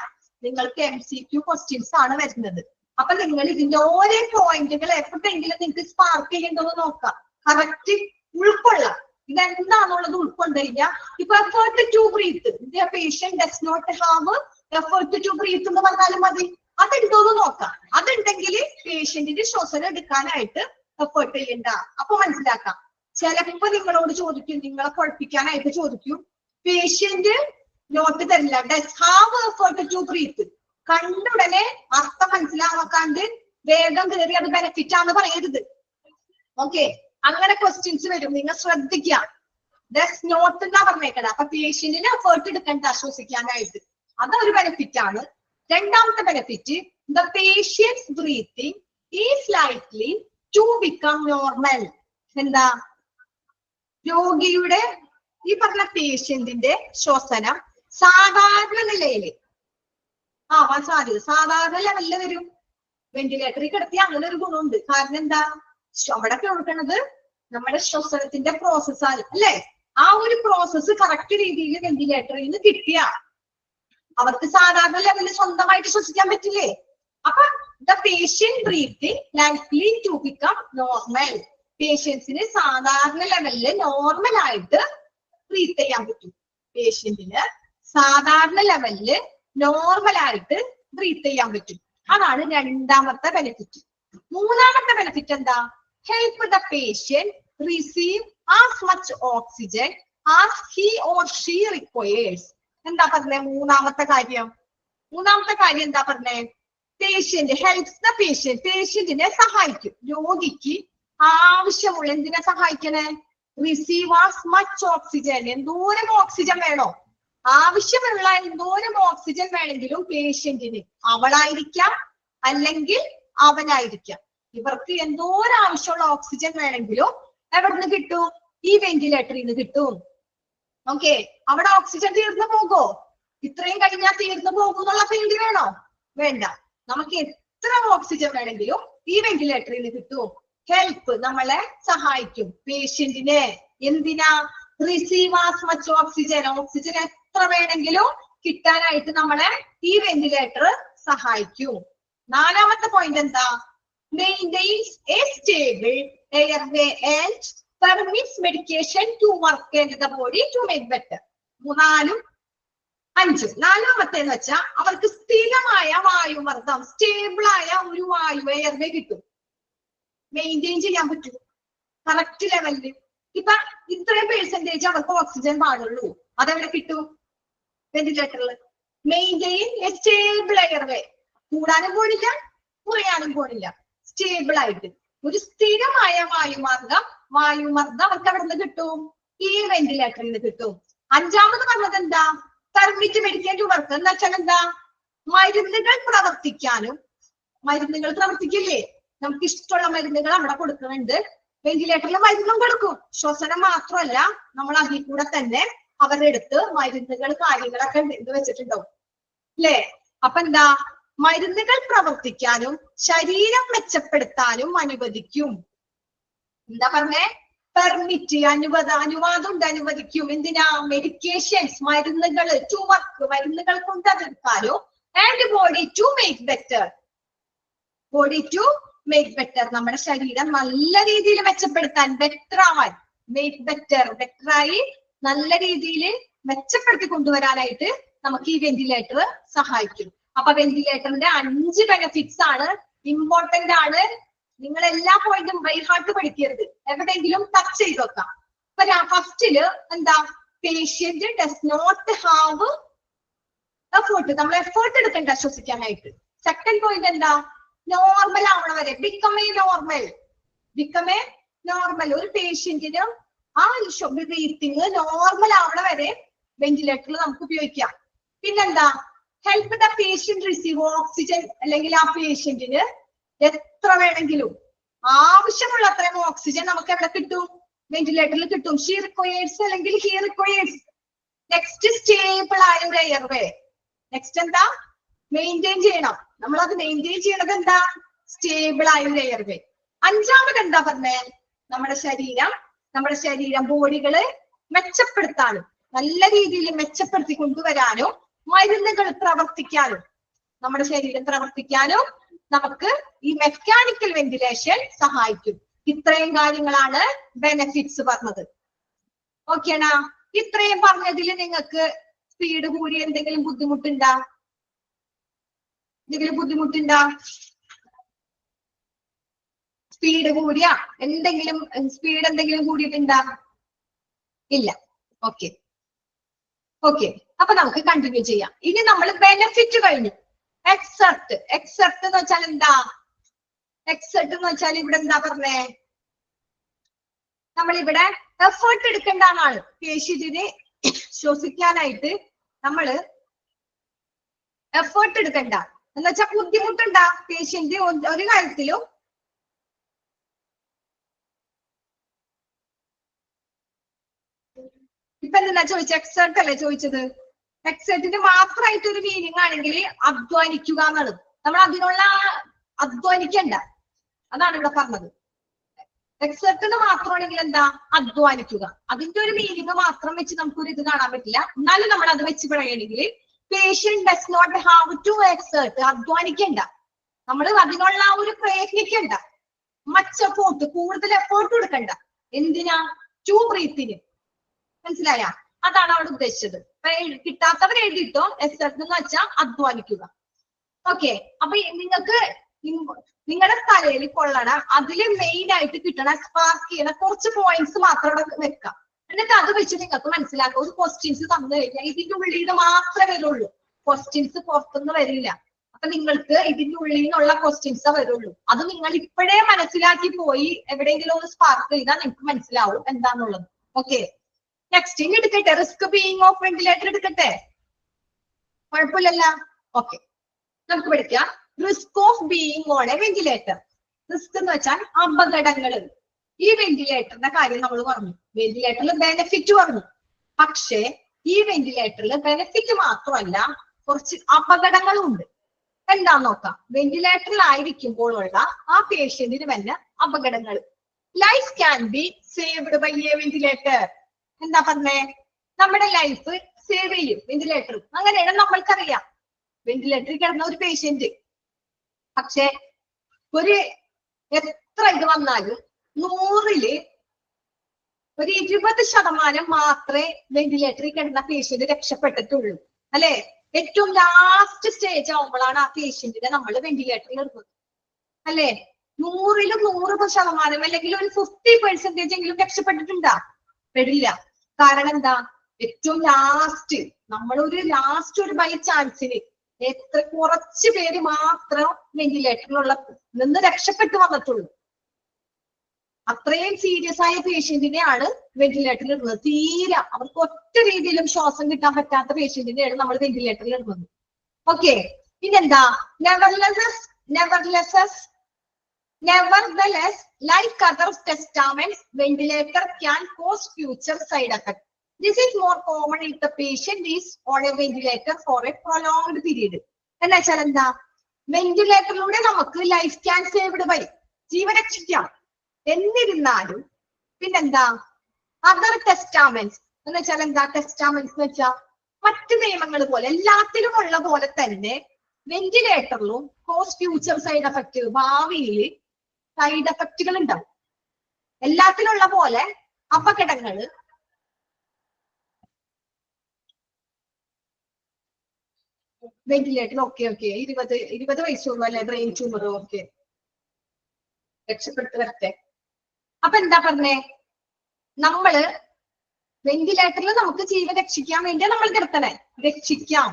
നിങ്ങൾക്ക് MCQ ക്വസ്റ്റ്യൻസ് ആണ് വരുന്നത്. അപ്പൊ നിങ്ങൾ ഇതിന്റെ ഓരോ പോയിന്റുകൾ എപ്പോഴെങ്കിലും നിങ്ങൾക്ക് സ്പാർക്ക് ചെയ്യേണ്ടത് നോക്കാം. കറക്റ്റ് ഉൾക്കൊള്ളാം. ഇതെന്താന്നുള്ളത് ഉൾക്കൊണ്ട് കഴിഞ്ഞാൽ ഇപ്പൊ effort to breathe, patient does not have effort to breathe എന്ന് പറഞ്ഞാലും മതി. അതെടുത്തോന്ന് നോക്കാം. അതുണ്ടെങ്കിൽ പേഷ്യന്റിന്റെ ശ്വസനം എടുക്കാനായിട്ട് എഫേർട്ട് ചെയ്യണ്ട. അപ്പൊ മനസ്സിലാക്കാം. ചിലപ്പോ നിങ്ങളോട് ചോദിക്കും, നിങ്ങളെ പഠിപ്പിക്കാനായിട്ട് ചോദിക്കും, പേഷ്യന്റ് നോട്ട് തരില്ല, does have effort to breathe. കണ്ടുടനെ അർത്ഥം മനസ്സിലാക്കാണ്ട് വേഗം കയറി അത് ബെനിഫിറ്റ് ആണെന്ന് പറയരുത്. ഓക്കെ, അങ്ങനെ ക്വസ്റ്റ്യൻസ് വരും. നിങ്ങൾ ശ്രദ്ധിക്കുക. ഡസ് നോട്ട് എന്നാ പറഞ്ഞേക്കണേ. അപ്പൊ പേഷ്യന്റിന് എഫേർട്ട് എടുക്കണ്ട ശ്വസിക്കാനായിട്ട്. അതൊരു ബെനിഫിറ്റ് ആണ്. രണ്ടാമത്തെ benefit, the patients breathing is likely to become normal. എന്താ? രോഗിയുടെ ഈ പറഞ്ഞ പേഷ്യന്റിന്റെ ശ്വസനം സാധാരണ നിലയില് ആവാൻ സാധ്യത സാധാരണ ലെവലില് വരും. വെന്റിലേറ്ററിൽ കിടത്തി അങ്ങനെ ഒരു ഗുണമുണ്ട്. കാരണം എന്താ? അവിടെ കൊടുക്കുന്നത് നമ്മുടെ ശ്വസനത്തിന്റെ പ്രോസസ്സാണ് അല്ലെ? ആ ഒരു പ്രോസസ്സ് കറക്റ്റ് രീതിയിൽ വെന്റിലേറ്ററിൽ നിന്ന് കിട്ടിയ അവർക്ക് സാധാരണ ലെവലിൽ സ്വന്തമായിട്ട് ശ്വസിക്കാൻ പറ്റില്ലേ? അപ്പൊ the patient breathing likely to become normal. പേഷ്യൻസിന് സാധാരണ ലെവലില് നോർമൽ ആയിട്ട് ബ്രീത്ത് ചെയ്യാൻ പറ്റും. പേഷ്യന്റിന് സാധാരണ ലെവലില് നോർമൽ ആയിട്ട് ബ്രീത്ത് ചെയ്യാൻ പറ്റും. അതാണ് രണ്ടാമത്തെ ബെനിഫിറ്റ്. മൂന്നാമത്തെ ബെനിഫിറ്റ് എന്താ? Help the patient receive as much oxygen as he or she requires. എന്താ പറഞ്ഞേ? മൂന്നാമത്തെ കാര്യം എന്താ പറഞ്ഞേ? Patient helps the patient. പേഷ്യന്റിനെ സഹായിക്കും. രോഗിക്ക് ആവശ്യമുള്ള എന്തിനെ സഹായിക്കണേ? Receive as much oxygen. എന്തോരം ഓക്സിജൻ വേണോ? ആവശ്യമുള്ള എന്തോരം ഓക്സിജൻ വേണമെങ്കിലും പേഷ്യന്റിന് അവളായിരിക്കാം അല്ലെങ്കിൽ അവനായിരിക്കാം, ഇവർക്ക് എന്തോരം ആവശ്യമുള്ള ഓക്സിജൻ വേണമെങ്കിലും എവിടുന്ന് കിട്ടും? ഈ വെന്റിലേറ്ററിൽ നിന്ന് കിട്ടും. ഓക്കെ, അവിടെ ഓക്സിജൻ തീർന്നു പോകോ? ഇത്രയും കഴിഞ്ഞാൽ തീർന്നു പോകുന്നുള്ള പേടി വേണോ? വേണ്ട. നമുക്ക് എത്ര ഓക്സിജൻ വേണമെങ്കിലും ഈ വെന്റിലേറ്ററിൽ നിന്ന് കിട്ടും. ഹെൽപ്പ് നമ്മളെ സഹായിക്കും. പേഷ്യന്റിന് എന്തിനാ? Receive as much oxygen. Oxygen എത്ര വേണമെങ്കിലും കിട്ടാനായിട്ട് നമ്മളെ ഈ വെന്റിലേറ്റർ സഹായിക്കും. നാലാമത്തെ പോയിന്റ് എന്താ? Maintains a stable airway and permits medication to work in the body to make better. 4, 5. നാലാമത്തേന്ന് വെച്ചാൽ അവർക്ക് സ്ഥിരമായ വായുമർദ്ദം, സ്റ്റേബിൾ ആയ ഒരു വായു എയർവേ കിട്ടും. മെയിൻറ്റെയിൻ ചെയ്യാൻ പറ്റും കറക്റ്റ് ലെവലില്. ഇപ്പൊ ഇത്രയും പെർസെന്റേജ് അവർക്ക് ഓക്സിജൻ പാടുള്ളൂ. അതെവിടെ കിട്ടും? വെന്റിലേറ്ററിൽ. Maintain a stable airway. കൂടാനും പോണില്ല, കുറയാനും പോണില്ല. സ്റ്റേബിൾ ആയിട്ട് ഒരു സ്ഥിരമായ വായുമർദ്ദം അവർക്ക് അവിടെ നിന്ന് കിട്ടും. ഈ വെന്റിലേറ്ററിൽ നിന്ന് കിട്ടും. 5ാമത് പറഞ്ഞത് എന്താ? പെർമിറ്റ് മെഡിക്കേറ്റ് വർക്ക് എന്ന് വെച്ചാൽ എന്താ? മരുന്നുകൾ പ്രവർത്തിക്കാനും. മരുന്നുകൾ പ്രവർത്തിക്കില്ലേ? നമുക്ക് ഇഷ്ടമുള്ള മരുന്നുകൾ അവിടെ കൊടുക്കുന്നുണ്ട്. വെന്റിലേറ്ററിൽ മരുന്നും കൊടുക്കും. ശ്വസനം മാത്രമല്ല, നമ്മൾ അതിൽ കൂടെ തന്നെ അവരുടെ അടുത്ത് മരുന്നുകൾ കാര്യങ്ങളൊക്കെ ഇത് വെച്ചിട്ടുണ്ടാവും അല്ലേ? അപ്പൊ എന്താ? മരുന്നുകൾ പ്രവർത്തിക്കാനും ശരീരം മെച്ചപ്പെടുത്താനും അനുവദിക്കും. എന്താ പറഞ്ഞേ? പെർമിറ്റ്, അനുവാദം ഉണ്ട്, അനുവദിക്കും. എന്തിനാ? മെഡിക്കേഷൻസ്, മരുന്നുകൾ, ടു വർക്ക്, മരുന്നുകൾ കൊണ്ട് അതെടുക്കാനോ. And body to make better. Body to make better, നമ്മുടെ ശരീരം നല്ല രീതിയിൽ മെച്ചപ്പെടുത്താൻ, ബെറ്റർ ആവാൻ. മേക്ക് ബെറ്റർ, ബെറ്ററായി നല്ല രീതിയിൽ മെച്ചപ്പെടുത്തി കൊണ്ടുവരാനായിട്ട് നമുക്ക് ഈ വെന്റിലേറ്റർ സഹായിക്കും. അപ്പൊ വെന്റിലേറ്ററിന്റെ 5 ബെനിഫിറ്റ്സ് ആണ്, ഇമ്പോർട്ടന്റ് ആണ്. നിങ്ങൾ എല്ലാ പോയിന്റും ബൈ ഹാർട്ട് പഠിക്കരുത്, എവിടെയെങ്കിലും ടച്ച് ചെയ്ത് വെക്കാം. അപ്പൊ ഫസ്റ്റില് എന്താ? Patient does not have effort, നമ്മൾ എഫേർട്ട് എടുക്കണ്ട ശ്വസിക്കാനായിട്ട്. സെക്കൻഡ് പോയിന്റ് എന്താ? നോർമൽ ആവണ വരെ, ബിക്കം എ നോർമൽ. ഒരു പേഷ്യന്റിന് ആ ബ്രീത്തിങ് നോർമൽ ആവണ വരെ വെന്റിലേറ്ററിൽ നമുക്ക് ഉപയോഗിക്കാം. പിന്നെന്താ? Help the patient receive oxygen, അല്ലെങ്കിൽ ആ പേഷ്യന്റിന് എത്ര വേണമെങ്കിലും ആവശ്യമുള്ള അത്രയും ഓക്സിജൻ നമുക്ക് എവിടെ കിട്ടും? വെന്റിലേറ്ററിൽ കിട്ടും. ഷീ റിക്വയേഴ്സ് അല്ലെങ്കിൽ ഹീ റിക്വയേഴ്സ്. നെക്സ്റ്റ്, സ്റ്റേബിൾ ആയ ഒരു എയർവേ. നെക്സ്റ്റ് എന്താ? മെയിൻറ്റെയിൻ ചെയ്യണം. നമ്മൾ അത് മെയിൻറ്റെയിൻ ചെയ്യണത് എന്താ? സ്റ്റേബിൾ ആയ ഒരു എയർവേ. 5ാമത് എന്താ പറഞ്ഞേ? നമ്മുടെ ശരീരം ബോഡികള് മെച്ചപ്പെടുത്താനും നല്ല രീതിയിൽ മെച്ചപ്പെടുത്തി കൊണ്ടുവരാനും മരുന്നുകൾ പ്രവർത്തിക്കാനും, നമ്മുടെ ശരീരം പ്രവർത്തിക്കാനും നമുക്ക് ഈ മെക്കാനിക്കൽ വെന്റിലേഷൻ സഹായിക്കും. ഇത്രയും കാര്യങ്ങളാണ് ബെനിഫിറ്റ്സ് പറഞ്ഞത്. ഓക്കെയാണോ? ഇത്രയും പറഞ്ഞതിൽ നിങ്ങൾക്ക് സ്പീഡ് കൂടി എന്തെങ്കിലും ബുദ്ധിമുട്ടുണ്ടാ? സ്പീഡ് കൂടിയാ? സ്പീഡ് എന്തെങ്കിലും കൂടിയിട്ടുണ്ടാ? ഇല്ല. ഓക്കെ. അപ്പൊ നമുക്ക് കണ്ടിന്യൂ ചെയ്യാം. ഇനി നമ്മൾ ബെനിഫിറ്റ് കഴിഞ്ഞു. എക്സർട്ട് എന്ന് വെച്ചാൽ എന്താ? എക്സർട്ട് എന്ന് വെച്ചാൽ ഇവിടെ എന്താ പറഞ്ഞേ? നമ്മളിവിടെ എഫേർട്ട് എടുക്കേണ്ടതാണ്. പേഷ്യന്റിനെ ശ്വസിക്കാനായിട്ട് നമ്മള് എഫേർട്ട് എടുക്കണ്ട എന്ന് വെച്ചാൽ ബുദ്ധിമുട്ടുണ്ടാ? പേഷ്യന്റ് ഒരു കാര്യത്തിലും ഇപ്പൊ എന്താ ചോദിച്ചത്? എക്സർട്ട് അല്ലേ ചോദിച്ചത്? എക്സർട്ടിന് മാത്രമായിട്ട് ഒരു മീനിങ് ആണെങ്കിൽ അധ്വാനിക്കുക എന്നാണ്. നമ്മൾ അതിനുള്ള അധ്വാനിക്കണ്ട, അതാണ് ഇവിടെ പറഞ്ഞത്. എക്സർട്ടിന് മാത്രമാണെങ്കിൽ എന്താ? അധ്വാനിക്കുക. അതിന്റെ ഒരു മീനിങ് മാത്രം വെച്ച് നമുക്കൊരു ഇത് കാണാൻ പറ്റില്ല. എന്നാലും നമ്മൾ അത് വെച്ച് പറയുകയാണെങ്കിൽ patient does not have to exert, അധ്വാനിക്കണ്ട, നമ്മൾ അതിനുള്ള ഒരു പ്രയത്നിക്കണ്ട. മച്ച് എഫോർട്ട്, കൂടുതൽ എഫോർട്ട് കൊടുക്കണ്ട. എന്തിനാ? ടു ബ്രീത്തിന്. മനസ്സിലായ? അതാണ് അവിടെ ഉദ്ദേശിച്ചത്. കിട്ടാത്തവർ എഴുതിട്ടോ. എക്സർട്ട് എന്ന് വെച്ചാൽ അധ്വാനിക്കുക. ഓക്കെ. അപ്പൊ നിങ്ങൾക്ക് നിങ്ങളുടെ തലയിൽ കൊള്ളണ, അതില് മെയിൻ ആയിട്ട് കിട്ടണ, സ്പാർക്ക് ചെയ്യണ കുറച്ച് പോയിന്റ്സ് മാത്രം ഇവിടെ വെക്കാം. എന്നിട്ട് അത് വെച്ച് നിങ്ങൾക്ക് മനസ്സിലാക്കാം. ഒരു ക്വസ്റ്റ്യൻസ് തന്നു കഴിഞ്ഞാൽ ഇതിന്റെ ഉള്ളിൽ നിന്ന് മാത്രമേ വരുള്ളൂ, ക്വസ്റ്റ്യൻസ് പുറത്തുനിന്ന് വരില്ല. അപ്പൊ നിങ്ങൾക്ക് ഇതിന്റെ ഉള്ളിൽ നിന്നുള്ള ക്വസ്റ്റ്യൻസ് വരുള്ളൂ. അത് നിങ്ങൾ ഇപ്പോഴേ മനസ്സിലാക്കി പോയി എവിടെയെങ്കിലും ഒന്ന് സ്പാർക്ക് ചെയ്താൽ നിങ്ങൾക്ക് മനസ്സിലാവും എന്താന്നുള്ളത്. ഓക്കെ. നെക്സ്റ്റ് ഇനി എടുക്കട്ടെ. റിസ്ക് ബീയിങ് ഓഫ് വെന്റിലേറ്റർ എടുക്കട്ടെ? കുഴപ്പമില്ലല്ല. ഓക്കെ. നമുക്ക് പഠിക്കാം. Risk of being on a ventilator. Risk എന്ന് വെച്ചാൽ അപകടങ്ങൾ. ഈ വെന്റിലേറ്ററിന്റെ കാര്യം നമ്മൾ പറഞ്ഞു, വെന്റിലേറ്ററിൽ ബെനിഫിറ്റ് പറഞ്ഞു. പക്ഷേ ഈ വെന്റിലേറ്ററിൽ ബെനിഫിറ്റ് മാത്രമല്ല കുറച്ച് അപകടങ്ങളും ഉണ്ട്. എന്താന്ന് നോക്കാം. വെന്റിലേറ്ററിലായിരിക്കുമ്പോഴുള്ള ആ പേഷ്യന്റിന് വന്ന അപകടങ്ങൾ. Life can be saved by a ventilator. എന്താ പറഞ്ഞേ? നമ്മുടെ ലൈഫ് സേവ് ചെയ്യും വെന്റിലേറ്റർ. അങ്ങനെയാണ് നമ്മൾക്കറിയാം. വെന്റിലേറ്ററിൽ കിടന്ന ഒരു പേഷ്യന്റ്, പക്ഷെ ഒരു എത്ര ഇത് വന്നാലും 100-ല് ഒരു 20% മാത്രമേ വെന്റിലേറ്ററിൽ കിടന്ന പേഷ്യന്റ് രക്ഷപ്പെട്ടിട്ടുള്ളൂ, അല്ലെ? ഏറ്റവും ലാസ്റ്റ് സ്റ്റേജ് ആവുമ്പോഴാണ് ആ പേഷ്യന്റിനെ നമ്മൾ വെന്റിലേറ്ററിൽ ഇടുന്നത്, അല്ലെ? 100-ല് 100% അല്ലെങ്കിൽ ഒരു 50% എങ്കിലും രക്ഷപ്പെട്ടിട്ടുണ്ടാ? പെടില്ല. കാരണം എന്താ? ഏറ്റവും ലാസ്റ്റ് നമ്മളൊരു ലാസ്റ്റ് ഒരു ബൈ ചാൻസിന് എത്ര കുറച്ച് പേര് മാത്രം വെന്റിലേറ്ററിലുള്ള നിന്ന് രക്ഷപ്പെട്ടു വന്നിട്ടുള്ളൂ. അത്രയും സീരിയസ് ആയ പേഷ്യന്റിനെയാണ് വെന്റിലേറ്ററിൽ ഇടുന്നത്. തീരെ അവർക്ക് ഒറ്റ രീതിയിലും ശ്വാസം കിട്ടാൻ പറ്റാത്ത പേഷ്യന്റിനെയാണ് നമ്മൾ വെന്റിലേറ്ററിൽ ഇടുന്നത്. ഓക്കെ, പിന്നെന്താ? Nevertheless, like other testaments, ventilator can cause future side effects. This is more common if the patient is on a ventilator for a prolonged period. എന്ന് വെച്ചാൽ എന്താ? വെന്റിലേറ്ററിലൂടെ നമുക്ക് ലൈഫ് ക്യാൻ സേവ്ഡ് ബൈ, ജീവൻ രക്ഷിക്കാം. എന്നിരുന്നാലും പിന്നെന്താ? അതർ ടെസ്റ്റാമെന്റ്സ് എന്ന് വെച്ചാൽ എന്താ? ടെസ്റ്റാമെന്റ്സ് എന്ന് വെച്ചാൽ മറ്റു നിയമങ്ങൾ പോലെ എല്ലാത്തിലും ഉള്ള പോലെ തന്നെ വെന്റിലേറ്ററിലും കോസ് ഫ്യൂച്ചർ സൈഡ് എഫക്റ്റ്, ഭാവിയിൽ സൈഡ് എഫക്റ്റുകൾ ഉണ്ടാവും. എല്ലാത്തിലുള്ള പോലെ അപകടങ്ങള് വെന്റിലേറ്റർ. ഓക്കെ 20 വയസ്സുള്ളൂ അല്ലെ? Brain tumour. ഓക്കെ, രക്ഷപ്പെടുത്തി വരട്ടെ. അപ്പൊ എന്താ പറഞ്ഞേ? നമ്മള് വെന്റിലേറ്ററിൽ നമുക്ക് ജീവൻ രക്ഷിക്കാൻ വേണ്ടി നമ്മൾ കിടത്തണേ, രക്ഷിക്കാം.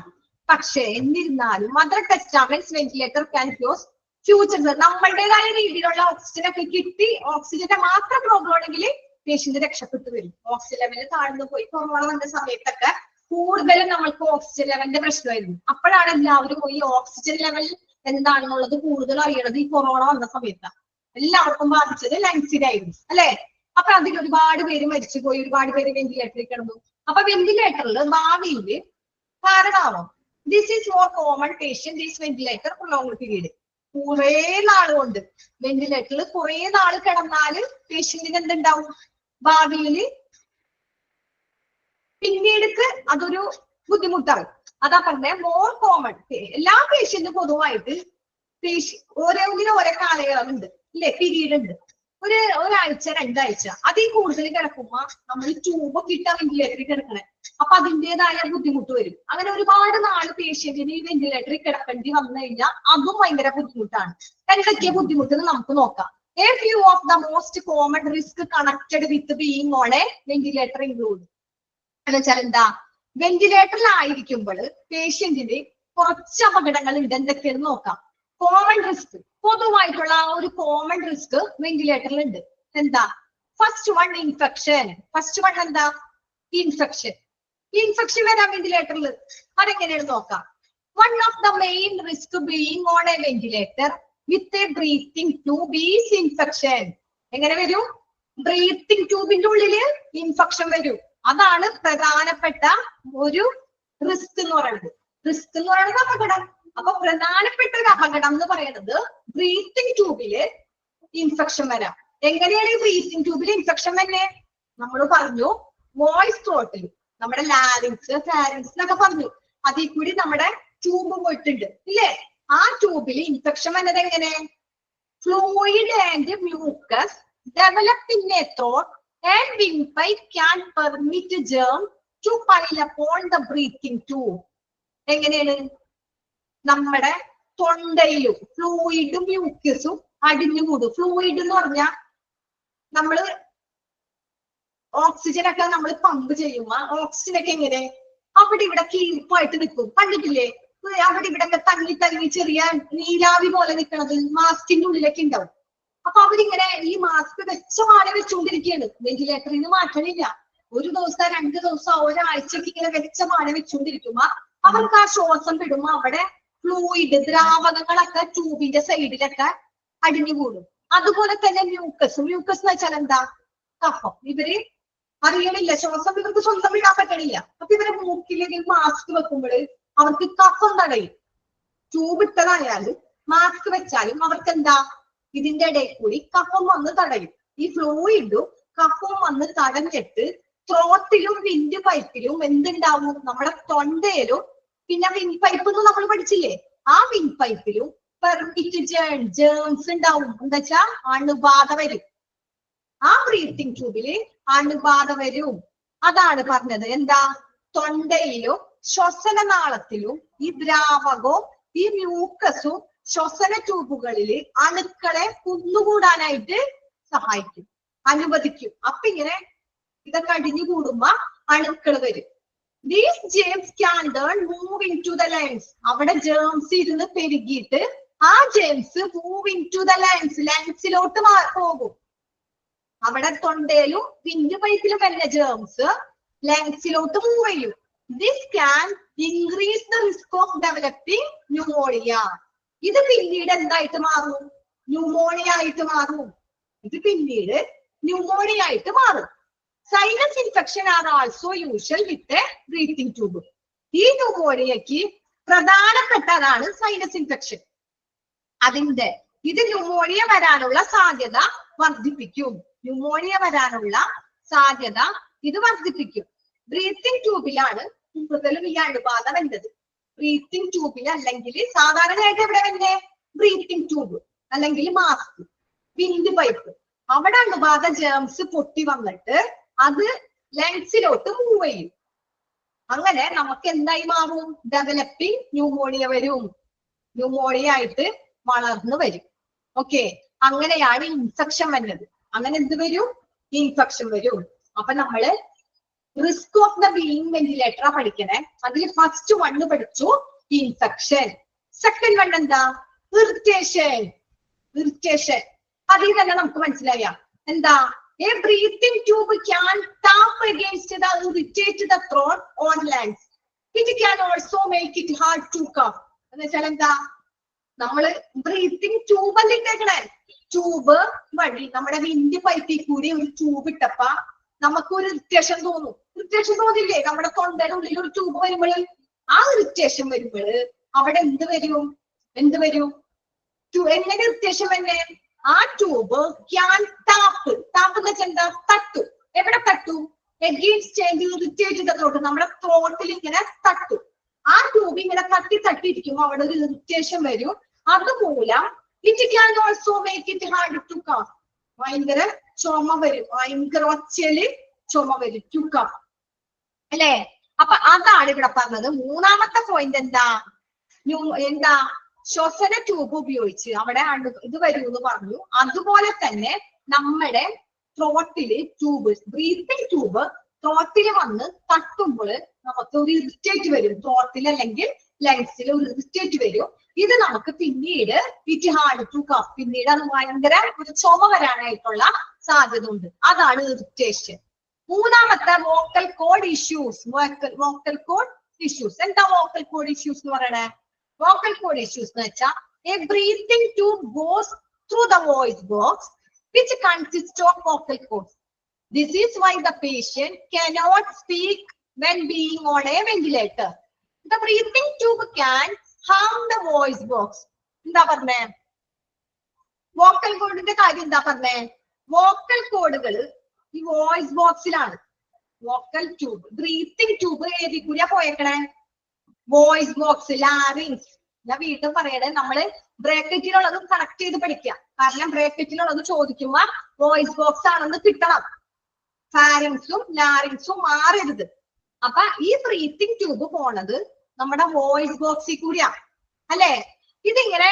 പക്ഷെ എന്നിരുന്നാലും mother testaments ventilator can close future. നമ്മളുടേതായ രീതിയിലുള്ള ഓക്സിജൻ ഒക്കെ കിട്ടി, ഓക്സിജന്റെ മാത്രം പ്രോബ്ലം ആണെങ്കിൽ പേഷ്യന്റ് രക്ഷപ്പെട്ടു വരും. ഓക്സിജൻ ലെവൽ താഴ്ന്നു പോയി. കൊറോണ വന്ന സമയത്തൊക്കെ കൂടുതലും നമ്മൾക്ക് ഓക്സിജൻ ലെവലിന്റെ പ്രശ്നമായിരുന്നു. അപ്പോഴാണ് എല്ലാവരും ഈ ഓക്സിജൻ ലെവൽ എന്താണെന്നുള്ളത് കൂടുതൽ അറിയണത്. ഈ കൊറോണ വന്ന സമയത്താണ് എല്ലാവർക്കും ബാധിച്ചത് ലങ്സിലായിരുന്നു, അല്ലെ? അപ്പൊ അതിൽ ഒരുപാട് പേര് മരിച്ചുപോയി, ഒരുപാട് പേര് വെന്റിലേറ്ററിൽ കിടന്നു. അപ്പൊ വെന്റിലേറ്ററിൽ ഭാവിയിൽ കാരണമാണോ? This is more common patient is ventilator prolonged period. കുറെ നാൾ കൊണ്ട് വെന്റിലേറ്ററിൽ കുറെ നാൾ കിടന്നാല് പേഷ്യന്റിന് എന്തുണ്ടാവും? ഭാവിയിൽ പിന്നീട് അതൊരു ബുദ്ധിമുട്ടാവും. അതാ പറഞ്ഞ മോർ കോമൺ. എല്ലാ പേഷ്യന്റും പൊതുവായിട്ട് ഓരോന്നിനും ഓരോ കാലയളവുണ്ട്, അല്ലെ? പീരീഡ് ഉണ്ട്. ഒരാഴ്ച 2 ആഴ്ച അതിൽ കൂടുതൽ കിടക്കുമ്പോ നമ്മൾ ട്യൂബൊക്കെ ഇട്ട വെന്റിലേറ്ററിൽ കിടക്കണേ. അപ്പൊ അതിൻ്റെതായ ബുദ്ധിമുട്ട് വരും. അങ്ങനെ ഒരുപാട് നാള് പേഷ്യന്റിന് ഈ വെന്റിലേറ്ററിൽ കിടക്കേണ്ടി വന്നു കഴിഞ്ഞാൽ അതും ഭയങ്കര ബുദ്ധിമുട്ടാണ്. എന്തൊക്കെ ബുദ്ധിമുട്ട് നമുക്ക് നോക്കാം. A few of the most common risk connected with being on a ventilator include. എന്ന് വെച്ചാൽ എന്താ? വെന്റിലേറ്ററിലായിരിക്കുമ്പോൾ പേഷ്യന്റിന് കുറച്ച് അപകടങ്ങൾ ഉണ്ട്. എന്തൊക്കെയാണെന്ന് നോക്കാം. കോമൺ റിസ്ക്, പൊതുവായിട്ടുള്ള ഒരു കോമൺ റിസ്ക് വെന്റിലേറ്ററിൽ ഉണ്ട്. എന്താ? First one infection. First one എന്താ? ഇൻഫെക്ഷൻ. ഇൻഫെക്ഷൻ വരാം വെന്റിലേറ്ററിൽ. അതെങ്ങനെയാണ് നോക്കാം. One of the main risk being on a ventilator with a breathing tube is infection. എങ്ങനെ വരും? ബ്രീത്തിങ് ട്യൂബിന്റെ ഉള്ളില് ഇൻഫെക്ഷൻ വരും. അതാണ് പ്രധാനപ്പെട്ട ഒരു റിസ്ക് എന്ന് പറയുന്നത്. റിസ്ക് എന്ന് പറയുന്നത് അപകടം. അപ്പൊ പ്രധാനപ്പെട്ട ഒരു അപകടം എന്ന് പറയുന്നത് ബ്രീത്തിങ് ട്യൂബില് ഇൻഫെക്ഷൻ വരാം. എങ്ങനെയാണ് ഈ ബ്രീത്തിങ് ട്യൂബിൽ ഇൻഫെക്ഷൻ തന്നെ? നമ്മൾ പറഞ്ഞു വോയിസ് ത്രോട്ടിൽ നമ്മുടെ ലാരിങ്സ്, ഫാരിങ്സ് എന്നൊക്കെ പറഞ്ഞു. അതിൽ കൂടി നമ്മുടെ ട്യൂബ് പോയിട്ടുണ്ട്, ഇല്ലേ? ആ ട്യൂബിൽ ഇൻഫെക്ഷൻ വന്നത് എങ്ങനെ? Fluid and mucus develop in A throat and windpipe can permit germ to pile upon the breathing tube. എങ്ങനെയാണ്? നമ്മുടെ തൊണ്ടയിലും ഫ്ലൂയിഡും മ്യൂക്കസും അടിഞ്ഞുകൂടും. ഫ്ലൂയിഡ് എന്ന് പറഞ്ഞാൽ നമ്മള് ഓക്സിജൻ ഒക്കെ നമ്മൾ പമ്പ് ചെയ്യുമ്പോ ഓക്സിജൻ ഒക്കെ എങ്ങനെ അവിടെ ഇവിടെ കീഴ്പ്പായിട്ട് നിൽക്കും. കണ്ടിട്ടില്ലേ? അവിടെ ഇവിടെ ഒക്കെ തങ്ങി ചെറിയ നീരാവി പോലെ നിൽക്കണത് മാസ്കിന്റെ ഉള്ളിലൊക്കെ ഉണ്ടാവും. അപ്പൊ അവരിങ്ങനെ ഈ മാസ്ക് വെച്ച പാടെ വെച്ചുകൊണ്ടിരിക്കുകയാണ്. വെന്റിലേറ്ററിൽ നിന്ന് മാറ്റണില്ല. ഒരു ദിവസം 2 ദിവസം ഒരാഴ്ചക്ക് ഇങ്ങനെ വെച്ച പാടെ വെച്ചുകൊണ്ടിരിക്കുമ്പോ അവർക്ക് ആ ശ്വാസം വിടുമ്പോ അവിടെ ഫ്ലൂയിഡ് ദ്രാവകങ്ങളൊക്കെ ട്യൂബിന്റെ സൈഡിലൊക്കെ അടിഞ്ഞുകൂടും. അതുപോലെ തന്നെ മ്യൂക്കസ്. മ്യൂക്കസ് എന്ന് വെച്ചാൽ എന്താ? കഫം. ഇവര് അറിയണില്ല, ശ്വാസം ഇവർക്ക് സ്വന്തം വിടാൻ പറ്റണില്ല. അപ്പൊ ഇവരെ മൂക്കിലേക്ക് മാസ്ക് വെക്കുമ്പോൾ അവർക്ക് കഫം തടയും. ട്യൂബ് ഇട്ടതായാലും മാസ്ക് വെച്ചാലും അവർക്ക് എന്താ, ഇതിന്റെ ഇടയിൽ കൂടി കഫം വന്ന് തടയും. ഈ ഫ്ലൂയിഡും കഫവും വന്ന് തടഞ്ഞിട്ട് ത്രോട്ടിലും വിൻഡ് പൈപ്പിലും എന്തുണ്ടാവും, നമ്മുടെ തൊണ്ടയിലും പിന്നെ വിൻഡ് പൈപ്പ് എന്ന് നമ്മൾ പഠിച്ചില്ലേ, ആ വിൻഡ് പൈപ്പിലും ജേംസ് ഉണ്ടാവും. എന്താ വെച്ചാ അണുബാധ വരും. ആ ബ്രീത്തിങ് ട്യൂബില് അണുബാധ വരും. അതാണ് പറഞ്ഞത്. എന്താ, തൊണ്ടയിലും ശ്വസനനാളത്തിലും ഈ ദ്രാവകവും ഈ മ്യൂക്കസും ശ്വസന ട്യൂബുകളില് അണുക്കളെ കുന്നുകൂടാനായിട്ട് സഹായിക്കും, അനുവദിക്കും. അപ്പൊ ഇങ്ങനെ ഇതൊക്കെ അടിഞ്ഞു കൂടുമ്പോ അണുക്കൾ വരും. These germs can then move into the lungs. അവിടെ ജേംസ് ഇരുന്ന് പെരുകിയിട്ട് ആ germs move into the lungs, ലങ്സിലോട്ട് പോകും. അവിടെ തൊണ്ടയിലും വിൻഡ് പൈപ്പിലും വരുന്ന ജേംസ് ലങ്സിലോട്ട് മൂവ് ചെയ്യും. This can increase the risk of developing pneumonia. ഇത് പിന്നീട് എന്തായിട്ട് മാറും, ന്യൂമോണിയ ആയിട്ട് മാറും. ഇത് പിന്നീട് ന്യൂമോണിയ ആയിട്ട് മാറും. Sinus infection are also usual with breathing tube. ഈ ന്യൂമോണിയക്ക് പ്രധാനപ്പെട്ടതാണ് സൈനസ് ഇൻഫെക്ഷൻ. അതിന്റെ ഇത് ന്യൂമോണിയ വരാനുള്ള സാധ്യത വർദ്ധിപ്പിക്കും. ന്യൂമോണിയ വരാനുള്ള സാധ്യത ഇത് വർദ്ധിപ്പിക്കും. ബ്രീത്തിങ് ട്യൂബിലാണ് കൂടുതലും ഈ അണുബാധ വരുന്നത്. ബ്രീത്തിങ് ട്യൂബിൽ അല്ലെങ്കിൽ സാധാരണയായിട്ട് എവിടെ വരുന്നേ, ബ്രീത്തിങ് ട്യൂബ് അല്ലെങ്കിൽ മാസ്ക്, വിൻഡ് പൈപ്പ്, അവിടെ അണുബാധ ജേംസ് പൊട്ടി വന്നിട്ട് അത് ലങ്സിലോട്ട് മൂവ് ചെയ്യും. അങ്ങനെ നമുക്ക് എന്തായി മാറും, ഡെവലപ്പിംഗ് ന്യൂമോണിയ വരും. ന്യൂമോണിയ ആയിട്ട് വളർന്നു വരും. ഓക്കെ, അങ്ങനെയാണ് ഇൻഫെക്ഷൻ വരുന്നത്. അങ്ങനെ എന്ത് വരും, ഇൻഫെക്ഷൻ വരും. അപ്പൊ നമ്മള് risk of the being ventilator പഠിക്കണേ. അതിൽ ഫസ്റ്റ് വണ്ണ് പഠിച്ചു ഇൻഫെക്ഷൻ. സെക്കൻഡ് വൺ എന്താ, ഇറിറ്റേഷൻ. ഇറിറ്റേഷൻ അതിൽ തന്നെ നമുക്ക് മനസ്സിലായ എന്താ, a breathing tube can tap against the irritate the throat or lungs. It can also make it hard to cough. എന്ന് വെച്ചാൽ എന്താ, നമ്മള് ബ്രീത്തിങ് ട്യൂബ് അല്ലേ ഇട്ടേക്കണേ, ട്യൂബ് വഴി നമ്മുടെ വിൻഡ് പൈപ്പിൽ കൂടി ഒരു ട്യൂബ് ഇട്ടപ്പ നമുക്ക് ഒരു ഇറിറ്റേഷൻ തോന്നും. ഇറിറ്റേഷൻ തോന്നില്ലേ, നമ്മുടെ തൊണ്ടയുടെ ഉള്ളിൽ ഒരു ട്യൂബ് വരുമ്പോൾ ആ ഇറിറ്റേഷൻ വരുമ്പോൾ അവിടെ എന്ത് വരും, എങ്ങനെ ഇറിറ്റേഷൻ വന്നേ, ആ ട്യൂബ് ക്യാൻ ടാപ്പ്. ടാപ്പ് എന്ന് വെച്ചാൽ എന്താ, തട്ടു. എവിടെ തട്ടു, എഗെയിൻസ്റ്റ് ഇറിറ്റേറ്റ് ചെയ്ത ത്രോട്ട്, നമ്മുടെ ത്രോട്ടിൽ ഇങ്ങനെ തട്ടു. ആ ട്യൂബ് ഇങ്ങനെ തട്ടിയിരിക്കും, അവിടെ ഒരു ഇറിറ്റേഷൻ വരും. അതുമൂലം it can also make it hard to cough. ഭയങ്കര ചുമ വരും, ഭയങ്കര ഒച്ചയില് ചുമ വരും, ടു കഫ് അല്ലേ. അപ്പൊ അതാണ് ഇവിടെ പറഞ്ഞത്. മൂന്നാമത്തെ പോയിന്റ് എന്താ, ശ്വസന ട്യൂബ് ഉപയോഗിച്ച് അവിടെ ഇത് വരൂ എന്ന് പറഞ്ഞു. അതുപോലെ തന്നെ നമ്മുടെ ത്രോട്ടില് ട്യൂബ്, ബ്രീത്തിങ് ട്യൂബ് ത്രോട്ടിൽ വന്ന് തട്ടുമ്പോൾ നമുക്ക് ഒരു ഇറിറ്റേറ്റ് വരും. ത്രോട്ടിൽ അല്ലെങ്കിൽ ലങ്സിൽ ഒരു ഇറിറ്റേറ്റ് വരും. ഇത് നമുക്ക് പിന്നീട് ഇറ്റ് ഹാർഡ് ടു കഫ്, പിന്നീട് അത് ഭയങ്കര ഒരു ചുമ വരാനായിട്ടുള്ള സാധ്യത ഉണ്ട്. അതാണ് ഇറിറ്റേഷൻ. മൂന്നാമത്തെ vocal code issues. Vocal code issues എന്താ, വോക്കൽ കോഡ് ഇഷ്യൂസ് എന്ന് പറയണേ, vocal cord issues എന്ന് വെച്ചാൽ a breathing tube goes through the voice box which consists of vocal cords. This is why the patient cannot speak when being on a ventilator. The breathing tube can harm the voice box. എന്താ പറഞ്ഞേ, vocal കോഡിന്റെ കാര്യം എന്താ പറഞ്ഞേ, vocal കോഡുകൾ ഈ voice ബോക്സിലാണ്. Vocal tube, breathing tube ഏതിൽ കൂടിയാ പോയേക്കണേ, വോയിസ് ബോക്സ്, ലാരിങ്സ്. ഞാൻ വീണ്ടും പറയണേ, നമ്മള് ബ്രാക്കറ്റിലുള്ളത് കണക്ട് ചെയ്ത് പഠിക്കുക. കാരണം ബ്രാക്കറ്റിലുള്ളത് ചോദിക്കുമ്പോ വോയിസ് ബോക്സ് ആണെന്ന് കിട്ടണം. ഫാരിങ്സും ലാരിങ്സും മാറരുത്. അപ്പൊ ഈ ബ്രീത്തിങ് ട്യൂബ് പോണത് നമ്മുടെ വോയിസ് ബോക്സിൽ കൂടിയാ അല്ലെ. ഇതിങ്ങനെ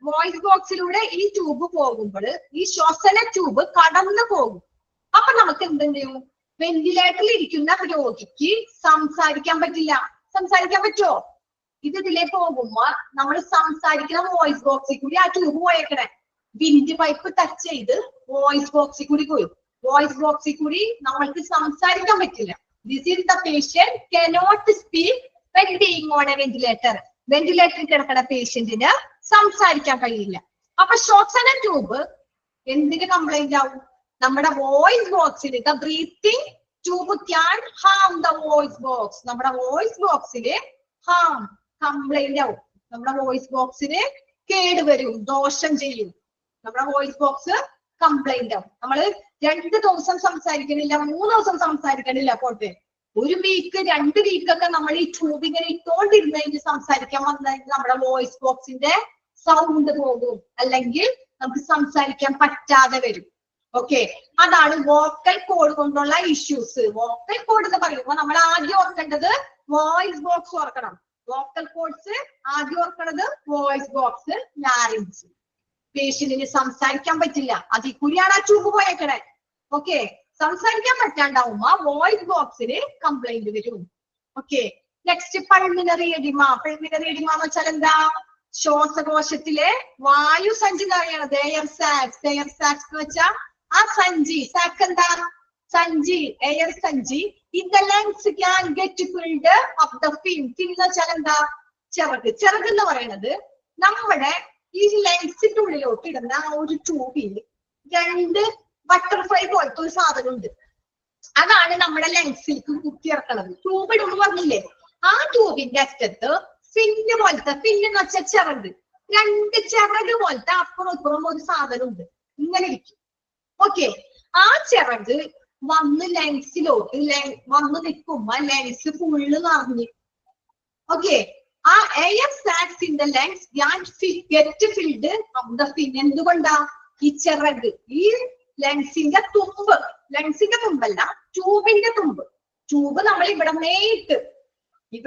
വോയിസ് ബോക്സിലൂടെ ഈ ട്യൂബ് പോകുമ്പോൾ ഈ ശ്വസന ട്യൂബ് കടന്നു പോകും. അപ്പൊ നമുക്ക് എന്തെങ്കിലും വെന്റിലേറ്ററിൽ ഇരിക്കുന്ന രോഗിക്ക് സംസാരിക്കാൻ പറ്റില്ല. സംസാരിക്കാൻ പറ്റുമോ? ഇതിലെ പോകുമ്പോ നമ്മൾ സംസാരിക്കുന്ന വോയിസ് ബോക്സിൽ കൂടി ആ ട്യൂബ് പോയേക്കണേ. വിൻഡ് പൈപ്പ് ടച്ച് ചെയ്ത് വോയിസ് ബോക്സിൽ കൂടി പോയി. വോയിസ് ബോക്സിൽ കൂടി നമ്മൾക്ക് സംസാരിക്കാൻ പറ്റില്ല. This is the patient cannot speak when being on a ventilator. വെന്റിലേറ്ററിൽ കിടക്കുന്ന പേഷ്യന്റിന് സംസാരിക്കാൻ കഴിയില്ല. അപ്പൊ ശ്വസന ട്യൂബ് എന്തിന് കംപ്ലൈന്റ് ആവും? നമ്മുടെ വോയിസ് ബോക്സിൽ the breathing tube can Ham the voice box. നമ്മുടെ വോയിസ് ബോക്സില് ഹാം കംപ്ലൈന്റ് ആവും. നമ്മുടെ വോയിസ് ബോക്സിന് കേടുവരും, ദോഷം ചെയ്യും. നമ്മുടെ വോയിസ് ബോക്സ് കംപ്ലൈന്റ് ആവും. നമ്മള് 2 ദിവസം സംസാരിക്കണില്ല, 3 ദിവസം സംസാരിക്കണില്ല, പോട്ടെ 1 വീക്ക് 2 വീക്കൊക്കെ നമ്മൾ ഈ ട്യൂബ് ഇങ്ങനെ ഇട്ടോണ്ടിരുന്നതിന് സംസാരിക്കാൻ വന്നതിന് നമ്മുടെ വോയിസ് ബോക്സിന്റെ സൗണ്ട് പോകും, അല്ലെങ്കിൽ നമുക്ക് സംസാരിക്കാൻ പറ്റാതെ വരും. ഓക്കെ, അതാണ് വോക്കൽ കോഡ് കൊണ്ടുള്ള ഇഷ്യൂസ്. വോക്കൽ കോഡ് എന്ന് പറയുമ്പോൾ നമ്മൾ ആദ്യം ഓർക്കേണ്ടത് വോയിസ് ബോക്സ് ഓർക്കണം. വോക്കൽ കോഡ്സ് ആദ്യം ഓർക്കണത് വോയിസ് ബോക്സ്, ലാരിങ്സ്. പേഷ്യന്റിന് സംസാരിക്കാൻ പറ്റില്ല, അതിൽ കൂടിയാണ് ആ ട്യൂബ് പോയേക്കണേ. ഓക്കെ, സംസാരിക്കാൻ പറ്റാണ്ടാവുമ്പോ വോയിസ് ബോക്സിന് കംപ്ലൈന്റ് വരും. Okay, next pulmonary oedema. Pulmonary edema എന്ന് വെച്ചാൽ എന്താ? ശ്വാസകോശത്തിലെ വായു സഞ്ചി നിറയണത്. എയർ സാക്സ്. എയർ സാക്സ് എന്ന് വെച്ചാൽ ആ സഞ്ചി. സാക്ക് എന്താ? സഞ്ചി, എയർ സഞ്ചി. In the lungs can get filled up the fin. Fin എന്ന് വെച്ചാൽ എന്താ? ചിറക്. ചിറക് എന്ന് പറയുന്നത് നമ്മുടെ ഈ ലങ്സിന്റെ ഉള്ളിലോട്ട് ഇടുന്ന ആ ഒരു ട്യൂബിൽ 2 ബട്ടർഫ്ലൈ പോലത്തെ ഒരു സാധനം ഉണ്ട്. അതാണ് നമ്മുടെ ലങ്സിലേക്ക് കുത്തിയിറക്കണത്. ട്യൂബ് ഇടുന്നു പറഞ്ഞില്ലേ? ആ ട്യൂബിന്റെ അറ്റത്ത് ഫിന്ന് പോലത്തെ, ഫിന്ന് എന്ന് വെച്ചാൽ ചിറക്, 2 ചിറക് പോലത്തെ അപ്പുറം ഇപ്പുറം ഒരു സാധനം ഉണ്ട്. ഇങ്ങനെ ഇരിക്കും. ഓക്കെ, ആ ചിറക് വന്ന് ലങ്സിലോട്ട് വന്ന് നിൽക്കുമ്പോ ലങ്സ് ഫുള്ള് നിറഞ്ഞു. ഓക്കെ, ആ air sacs in the lungs get filled of the fin. എന്തുകൊണ്ടാ? ഈ ചിറക്, ഈ ലങ്സിന്റെ തുമ്പ്, ലങ്സിന്റെ തുമ്പല്ല, ട്യൂബിന്റെ തുമ്പ്. ട്യൂബ് നമ്മൾ ഇവിടെ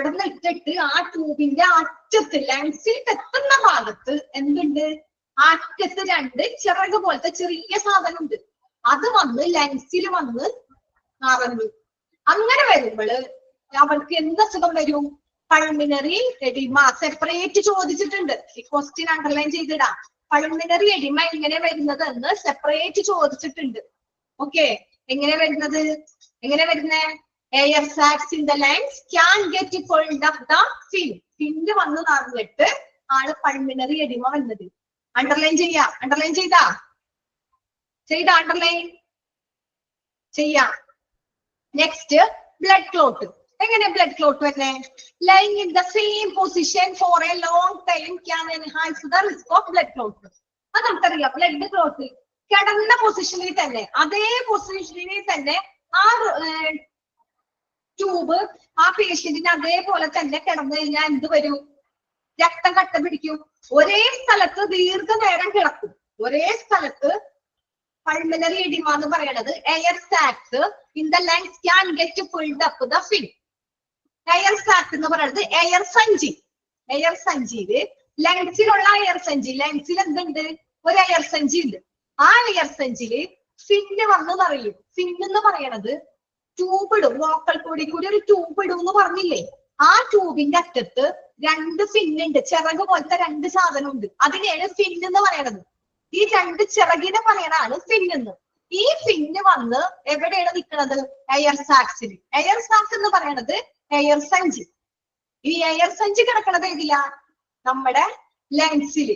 നിന്ന് ഇട്ടിട്ട് ആ ട്യൂബിന്റെ അറ്റത്ത് ലങ്സിൽ എത്തുന്ന ഭാഗത്ത് എന്തുണ്ട്? അറ്റത്ത് 2 ചിറക് പോലത്തെ ചെറിയ സാധനം ഉണ്ട്. അത് വന്ന് ലങ്സിൽ വന്ന് നിറഞ്ഞു. അങ്ങനെ വരുമ്പോൾ അവർക്ക് എന്ത് അസുഖം വരും? Pulmonary oedema. സെപ്പറേറ്റ് ചോദിച്ചിട്ടുണ്ട്, ഈ ക്വസ്റ്റ്യൻ അണ്ടർലൈൻ ചെയ്തിടാം. പൾമിനറി എഡിമ എങ്ങനെ വരുന്നത് എന്ന് സെപ്പറേറ്റ് ചോദിച്ചിട്ടുണ്ട്. ഓക്കെ, എങ്ങനെ വരുന്നത്? എങ്ങനെ വരുന്നേ? Air sacs in the lungs can get filled up the fin. ഫിന്ന് വന്ന് നിറഞ്ഞിട്ട് ആണ് പൾമിനറി എഡിമ വന്നത്. അണ്ടർലൈൻ ചെയ്യാം. അണ്ടർലൈൻ ചെയ്താ അണ്ടർലൈൻ ചെയ്യാം. Next blood clot. എങ്ങനെ ബ്ലഡ് ക്ലോട്ട് വരുന്നേ? Lying in the same position for a long time can enhance the risk of blood clot. അത് നമുക്കറിയാം. ബ്ലഡ് ക്ലോട്ട് കിടന്ന പൊസിഷനിൽ തന്നെ, അതേ പൊസിഷനിൽ തന്നെ ആ ട്യൂബ് ആ പേഷ്യന്റിന് അതേപോലെ തന്നെ കിടന്നു കഴിഞ്ഞാൽ എന്ത് വരും? രക്തം കട്ട പിടിക്കും. ഒരേ സ്ഥലത്ത് ദീർഘനേരം കിടക്കും. ഒരേ സ്ഥലത്ത് പൾമിനറി എഡിമ എന്ന് പറയുന്നത് air sacs in the lungs can get filled up the fin. Air sacs എന്ന് പറയുന്നത് എയർ സഞ്ചി. എയർ സഞ്ചിയില് ലങ്സിലുള്ള എയർ സഞ്ചി, ലങ്സിൽ എന്തുണ്ട്? ഒരു എയർ സഞ്ചി ഉണ്ട്. ആ എയർ സഞ്ചിയില് ഫിന്ന് വന്ന് നിറയും. ഫിന്ന് എന്ന് പറയണത് ട്യൂബ് ഇടും. വോക്കൽ കൂടി ഒരു ട്യൂബ് ഇടും എന്ന് പറഞ്ഞില്ലേ? ആ ട്യൂബിന്റെ അറ്റത്ത് 2 ഫിന്നുണ്ട്. ചിറക് പോലത്തെ 2 സാധനം ഉണ്ട്. അതിനെയാണ് ഫിന്ന് എന്ന് പറയണത്. ഈ 2 ചിറകിനെ പറയണതാണ് ഫിന്ന്. ഈ ഫിന്ന് വന്ന് എവിടെയാണ് നിൽക്കുന്നത്? എയർ സാക്സിൽ. എയർ സാക്സ് എന്ന് പറയണത് എയർ സഞ്ചി. ഈ എയർ സഞ്ചി കിടക്കണത് ഏതില്ല? നമ്മുടെ ലങ്സിൽ.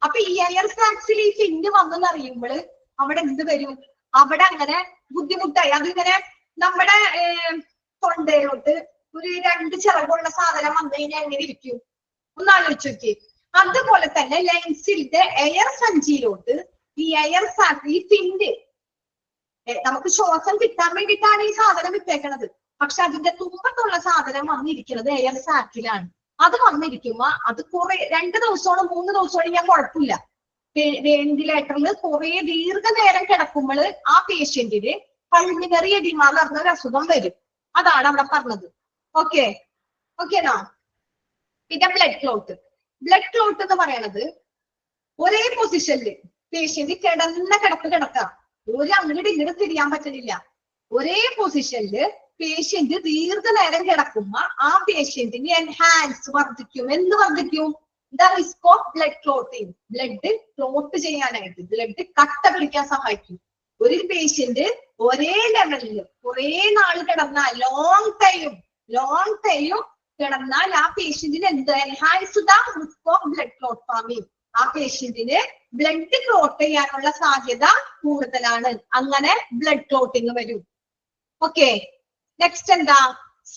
അപ്പൊ ഈ എയർ സാക്സിൽ ഈ ഫിന്ന് വന്നെന്ന് അറിയുമ്പോൾ അവിടെ എന്ത് വരും? അവിടെ അങ്ങനെ ബുദ്ധിമുട്ടായി. അതിങ്ങനെ നമ്മുടെ തൊണ്ടയിലോട്ട് ഒരു 2 ചിറകുള്ള സാധനം വന്നു കഴിഞ്ഞാൽ എങ്ങനെ ഇരിക്കും? ഒന്ന് ആലോചിച്ച് നോക്കി. അതുപോലെ തന്നെ ലങ്സിന്റെ എയർ സഞ്ചിയിലോട്ട് ഈ എയർ സാക്ക്, ഈ ഫിന്ന്, നമുക്ക് ശ്വാസം കിട്ടാൻ വേണ്ടിയിട്ടാണ് ഈ സാധനം ഇട്ടേക്കണത്. പക്ഷെ അതിന്റെ തുമ്പത്തുള്ള സാധനം വന്നിരിക്കുന്നത് എയർ സാക്കിലാണ്. അത് വന്നിരിക്കുമ്പോ അത് 2 ദിവസമോ 3 ദിവസമോ ഞാൻ കുഴപ്പമില്ല. വെന്റിലേറ്ററിൽ കുറെ ദീർഘനേരം കിടക്കുമ്പോൾ ആ പേഷ്യന്റിന് പൾമിനറി എഡിമ എന്ന് പറഞ്ഞൊരു അസുഖം വരും. അതാണ് അവിടെ പറഞ്ഞത്. ഓക്കേനാ? പിന്നെ ബ്ലഡ് ക്ലോട്ട്. ബ്ലഡ് ക്ലോട്ട് എന്ന് പറയണത് ഒരേ പൊസിഷനില് പേഷ്യന്റ് കിടക്കാം. ഒരു അങ്ങോട്ട് ഇങ്ങോട്ട് തിരിയാൻ പറ്റുന്നില്ല. ഒരേ പൊസിഷനില് പേഷ്യന്റ് ദീർഘനേരം കിടക്കുമ്പോ ആ പേഷ്യന്റിന് എൻഹാൻസ് വർദ്ധിക്കും. എന്ത് വർദ്ധിക്കും? The risk of blood clotting. Blood clot ചെയ്യാനായിട്ട്, ബ്ലഡ് കട്ട പിടിക്കാൻ സഹായിക്കും. ഒരു പേഷ്യന്റ് ഒരേ ലെവലില് കുറെ നാള് കിടന്നാൽ, ലോങ് ടൈം കിടന്നാൽ ആ പേഷ്യന്റിന് എന്ത്? Enhance the risk of blood clot farming. ആ പേഷ്യന്റിന് ബ്ലഡ് ക്ലോട്ട് ചെയ്യാനുള്ള സാധ്യത കൂടുതലാണ്. അങ്ങനെ ബ്ലഡ് ക്ലോട്ടിങ് വരും. ഓക്കെ, നെക്സ്റ്റ് എന്താ?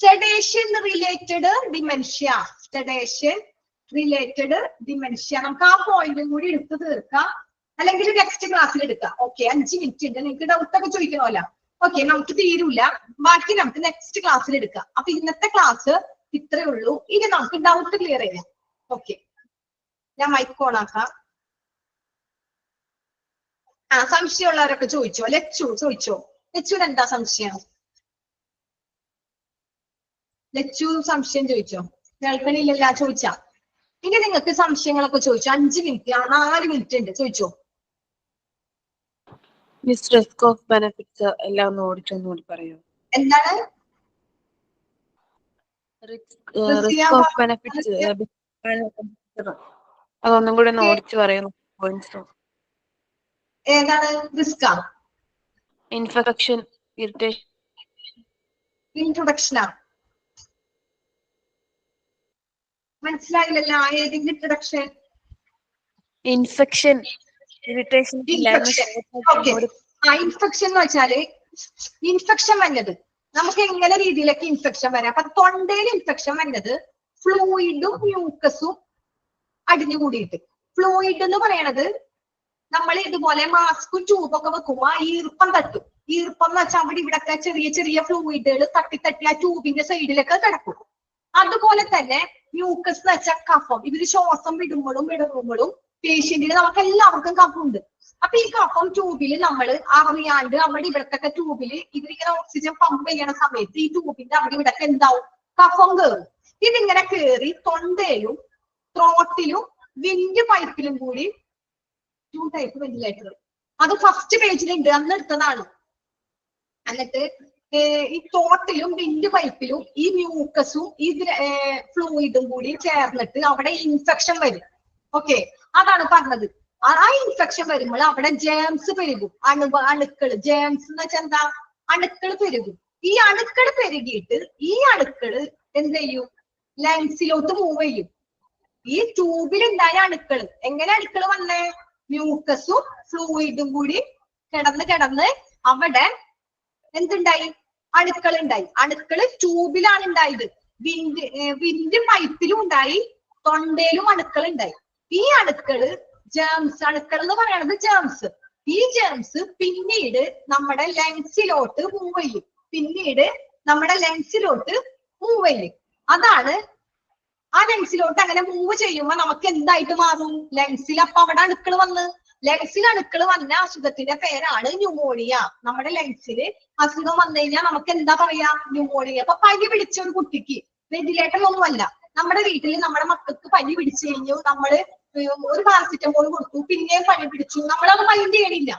Sedation related dementia. Sedation related dementia. നമുക്ക് ആ പോയിന്റും കൂടി എടുത്ത് തീർക്കാം, അല്ലെങ്കിൽ നെക്സ്റ്റ് ക്ലാസ്സിൽ എടുക്കാം. ഓക്കെ, 5 മിനിറ്റ് ഉണ്ട്. നിങ്ങൾക്ക് ഡൗട്ട് ഒക്കെ ചോദിക്കണമല്ലോ. ഓക്കെ, നമുക്ക് തീരൂല, ബാക്കി നമുക്ക് നെക്സ്റ്റ് ക്ലാസ്സിൽ എടുക്കാം. അപ്പൊ ഇന്നത്തെ ക്ലാസ് ഇത്രേ ഉള്ളൂ. ഇനി നമുക്ക് ഡൗട്ട് ക്ലിയർ ചെയ്യാം. ഓക്കെ, ഞാൻ മൈക്ക് ഓൺ ആക്കാം. സംശയമുള്ളവരൊക്കെ ചോദിച്ചോ. ലച്ചു ചോദിച്ചോ. ലച്ചുവിന് എന്താ സംശയം? ലച്ചു സംശയം ചോദിച്ചോ? കേൾക്കണില്ലല്ല, ചോദിച്ചാ. ഇനി നിങ്ങൾക്ക് സംശയങ്ങളൊക്കെ ചോദിച്ചോ. 5 മിനിറ്റ് 4 മിനിറ്റ് ഉണ്ട്, ചോദിച്ചോ. മിസ് റിസ്ക് ഓഫ് ബെനിഫിറ്റ്സ് എല്ലാം ഒന്ന് ഓടിച്ചൊന്നുകൂടി പറയൂ. എന്താണ് റിസ്ക് ഓഫ് ബെനിഫിറ്റ്സ് അതൊന്നും കൂടി ഒന്ന് ഓടിച്ചു പറയുന്നു. ഏതാണ് റിസ്ക്? Infection, irritation. ഇൻട്രൊഡക്ഷനാ? മനസ്സിലായില്ലല്ലോ. ഏതിന്റെ ഇൻട്രൊഡക്ഷൻ? Infection, irritation. ഇൻഫെക്ഷൻ എന്ന് വെച്ചാല് ഇൻഫെക്ഷൻ വന്നത് നമുക്ക് എങ്ങനെ രീതിയിലൊക്കെ ഇൻഫെക്ഷൻ വരാം. അപ്പൊ തൊണ്ടയിൽ ഇൻഫെക്ഷൻ വന്നത് ഫ്ലൂയിഡും മ്യൂക്കസും അടിഞ്ഞുകൂടിയിട്ട്. ഫ്ലൂയിഡ് എന്ന് പറയണത് നമ്മൾ ഇതുപോലെ മാസ്കും ട്യൂബൊക്കെ വെക്കുമ്പോ ഈർപ്പം തട്ടും. ഈർപ്പം എന്ന് വെച്ചാൽ അവിടെ ഇവിടൊക്കെ ചെറിയ ചെറിയ ഫ്ലൂയിഡുകൾ തട്ടി തട്ടി ആ ട്യൂബിന്റെ സൈഡിലൊക്കെ കിടക്കും. അതുപോലെ തന്നെ മ്യൂക്കസ് എന്ന് വെച്ചാൽ കഫം. ഇവര് ശ്വാസം വിടുമ്പോഴും ഇടറുമ്പോഴും പേഷ്യന്റിന് നമുക്ക് എല്ലാവർക്കും കഫമുണ്ട്. അപ്പൊ ഈ കഫം ട്യൂബിൽ നമ്മൾ അറിയാണ്ട് അവിടെ ഇവിടത്തൊക്കെ ട്യൂബിൽ ഇവരിങ്ങനെ ഓക്സിജൻ പമ്പ് ചെയ്യണ സമയത്ത് ഈ ട്യൂബിന്റെ അവിടെ ഇവിടൊക്കെ എന്താവും? കഫം കയറും. ഇതിങ്ങനെ കയറി തൊണ്ടയിലും ത്രോട്ടിലും വിൻഡ് പൈപ്പിലും കൂടി 2 ടൈപ്പ് വെന്റിലേറ്റർ. അത് ഫസ്റ്റ് പേജിലുണ്ട്, അന്ന് എടുത്തതാണ്. എന്നിട്ട് ഈ തോട്ടിലും വിൻഡ് പൈപ്പിലും ഈ മ്യൂക്കസും ഈ ഫ്ലൂയിഡും കൂടി ചേർന്നിട്ട് അവിടെ ഇൻഫെക്ഷൻ വരും. ഓക്കെ, അതാണ് പറഞ്ഞത്. ആ ഇൻഫെക്ഷൻ വരുമ്പോൾ അവിടെ ജേംസ് പെരുകും. അണുക്കള്. ജേംസ് എന്ന് വെച്ചാൽ എന്താ? അണുക്കൾ പെരുകും. ഈ അണുക്കൾ പെരുകിയിട്ട് ഈ അണുക്കള് എന്ത് ചെയ്യും? ലങ്സിലോട്ട് മൂവ് ചെയ്യും. ഈ ട്യൂബിലുണ്ടായ അണുക്കള് എങ്ങനെ അണുക്കള് വന്നേ? മ്യൂക്കസും ഫ്ലൂയിഡും കൂടി കിടന്ന് അവിടെ എന്തുണ്ടായി? അണുക്കൾ ഉണ്ടായി. അണുക്കള് ട്യൂബിലാണ് ഉണ്ടായത്. വിൻഡ് പൈപ്പിലും ഉണ്ടായി, തൊണ്ടയിലും അണുക്കൾ ഉണ്ടായി. ഈ അണുക്കള് ജേംസ്. അണുക്കൾ എന്ന് പറയുന്നത് ജേംസ്. ഈ ജേംസ് പിന്നീട് നമ്മുടെ ലങ്സിലോട്ട് മൂവ് ചെയ്യും. അതാണ് ആ ലങ്സിലോട്ട് അങ്ങനെ മൂവ് ചെയ്യുമ്പോ നമുക്ക് എന്തായിട്ട് മാറും? ലങ്സിൽ. അപ്പൊ അവിടെ അണുക്കൾ വന്ന് ലങ്സിൽ അണുക്കൾ വന്ന അസുഖത്തിന്റെ പേരാണ് ന്യൂമോണിയ. നമ്മുടെ ലങ്സിൽ അസുഖം വന്നു കഴിഞ്ഞാൽ നമുക്ക് എന്താ പറയാ? ന്യൂമോണിയ. അപ്പൊ പനി പിടിച്ച ഒരു കുട്ടിക്ക് വെന്റിലേറ്റർ ഒന്നുമല്ല, നമ്മുടെ വീട്ടിൽ നമ്മുടെ മക്കൾക്ക് പനി പിടിച്ചു കഴിഞ്ഞു, നമ്മള് ഒരു പാരസിറ്റമോൾ കൊടുത്തു, പിന്നെയും പനി പിടിച്ചു, നമ്മളത് മൈൻഡ് ചെയ്യണില്ല.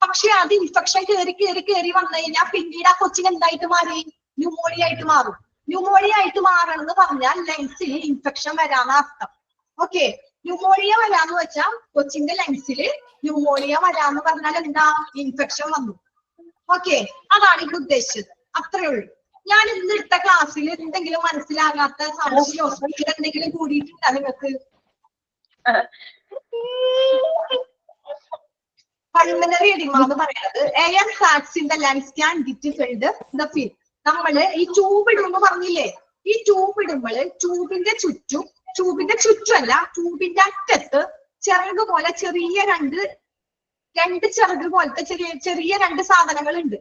പക്ഷെ അത് ഇൻഫെക്ഷൻ കയറി വന്നു കഴിഞ്ഞാൽ പിന്നീട് ആ കൊച്ചിന് എന്തായിട്ട് മാറി? ന്യൂമോണിയ ആയിട്ട് മാറും. ന്യൂമോണിയ ആയിട്ട് മാറണമെന്ന് പറഞ്ഞാൽ ലങ്സിൽ ഇൻഫെക്ഷൻ വരാന്ന അർത്ഥം. ഓക്കെ, ന്യൂമോണിയ വരാന്ന് വെച്ചാൽ കൊച്ചിന്റെ ലങ്സിൽ ന്യൂമോണിയ വരാന്ന് പറഞ്ഞാൽ എന്താ? ഇൻഫെക്ഷൻ വന്നു. ഓക്കെ, അതാണ് ഇവിടെ ഉദ്ദേശിച്ചത്. അത്രേ ഉള്ളൂ. ഞാൻ ഇന്ന് എടുത്ത ക്ലാസ്സിൽ എന്തെങ്കിലും മനസ്സിലാകാത്ത സംശയമോ എന്തെങ്കിലും കൂടിയിട്ടുണ്ടോ നിങ്ങൾക്ക്? പൾമനറി എഡിമ എന്ന് പറയുന്നത് air sacs in the lungs can difficult the feel. നമ്മള് ഈ ട്യൂബ് ഇടുമ്പോ പറഞ്ഞില്ലേ, ഈ ട്യൂബ് ഇടുമ്പോൾ ട്യൂബിന്റെ ചുറ്റുമല്ല, ട്യൂബിന്റെ അറ്റത്ത് ചിറക് പോലെ ചെറിയ രണ്ട് ചിറക് പോലത്തെ ചെറിയ 2 സാധനങ്ങൾ ഉണ്ട്.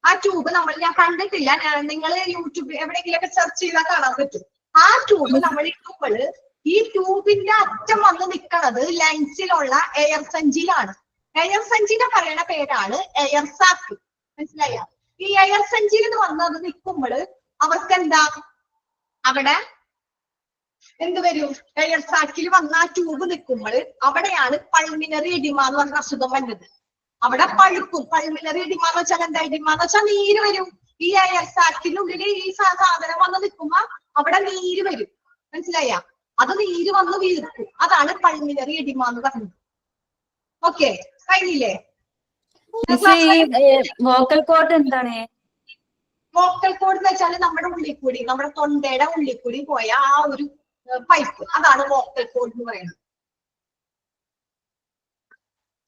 ആ ട്യൂബ് ഞാൻ കണ്ടിട്ടില്ല, നിങ്ങൾ യൂട്യൂബ് എവിടെയെങ്കിലൊക്കെ സെർച്ച് ചെയ്താൽ കാണാൻ പറ്റും. ആ ട്യൂബ് നമ്മൾ ഇടുമ്പോൾ ഈ ട്യൂബിന്റെ അറ്റം വന്ന് നിൽക്കുന്നത് ലങ്സിലുള്ള എയർ സഞ്ചിയിലാണ്. എയർ സഞ്ചിനെ പറയുന്ന പേരാണ് എയർ സാക്ക്. മനസ്സിലായ? ഈ എയർ സഞ്ചിയിൽ വന്നത് നിൽക്കുമ്പോൾ അവർക്ക് എന്താ? അവിടെ എന്ത് വരും? എയർ സാക്കിൽ വന്ന ആ ട്യൂബ് നിൽക്കുമ്പോൾ അവിടെയാണ് പൾമിനറി എഡിമ എന്ന് പറഞ്ഞ അസുഖം വന്നത്. അവിടെ പഴുക്കും. പൾമിനറി എഡിമ എന്ന് വെച്ചാൽ എന്താ? എഡിമ എന്ന് വെച്ചാൽ നീര് വരും. ഈ എയർ സാക്കിനുള്ളിൽ ഈ സാധനം വന്ന് നിൽക്കുമ്പോ അവിടെ നീര് വരും. മനസ്സിലായ? അത് നീര് വന്ന് വീർക്കും. അതാണ് പൾമിനറി എഡിമ എന്ന് പറഞ്ഞത്. ഓക്കെ, കഴിഞ്ഞില്ലേ? വോക്കൽ കോഡ് എന്താണ്? വോക്കൽ കോഡ് എന്ന് വെച്ചാൽ നമ്മുടെ ഉള്ളിൽ കൂടി, നമ്മുടെ തൊണ്ടയുടെ ഉള്ളിൽ കൂടി പോയ ആ ഒരു പൈപ്പ്, അതാണ് വോക്കൽ കോഡ് എന്ന് പറയുന്നത്.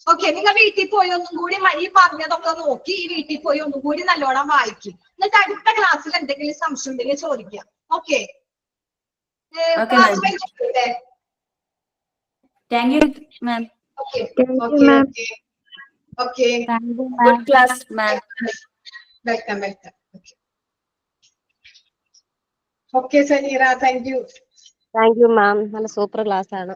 ഓക്കെ, നിങ്ങൾ വീട്ടിൽ പോയി ഒന്നും കൂടി ഈ പറഞ്ഞതൊക്കെ നോക്കി ഈ വീട്ടിൽ പോയി ഒന്നും കൂടി നല്ലോണം വായിക്കും. എന്നിട്ട് അടുത്ത ക്ലാസ്സിൽ എന്തെങ്കിലും സംശയം ഉണ്ടെങ്കിൽ ചോദിക്കാം. ഓക്കെ, ക്ലാസ് കഴിഞ്ഞിട്ടില്ലേ? Thank you, ma'am. Okay Thank you, okay ma'am. Okay, Good class, ma'am. Welcome welcome. Okay Saneera, thank you. Thank you ma'am, നല്ല സൂപ്പർ ക്ലാസ് ആണ്.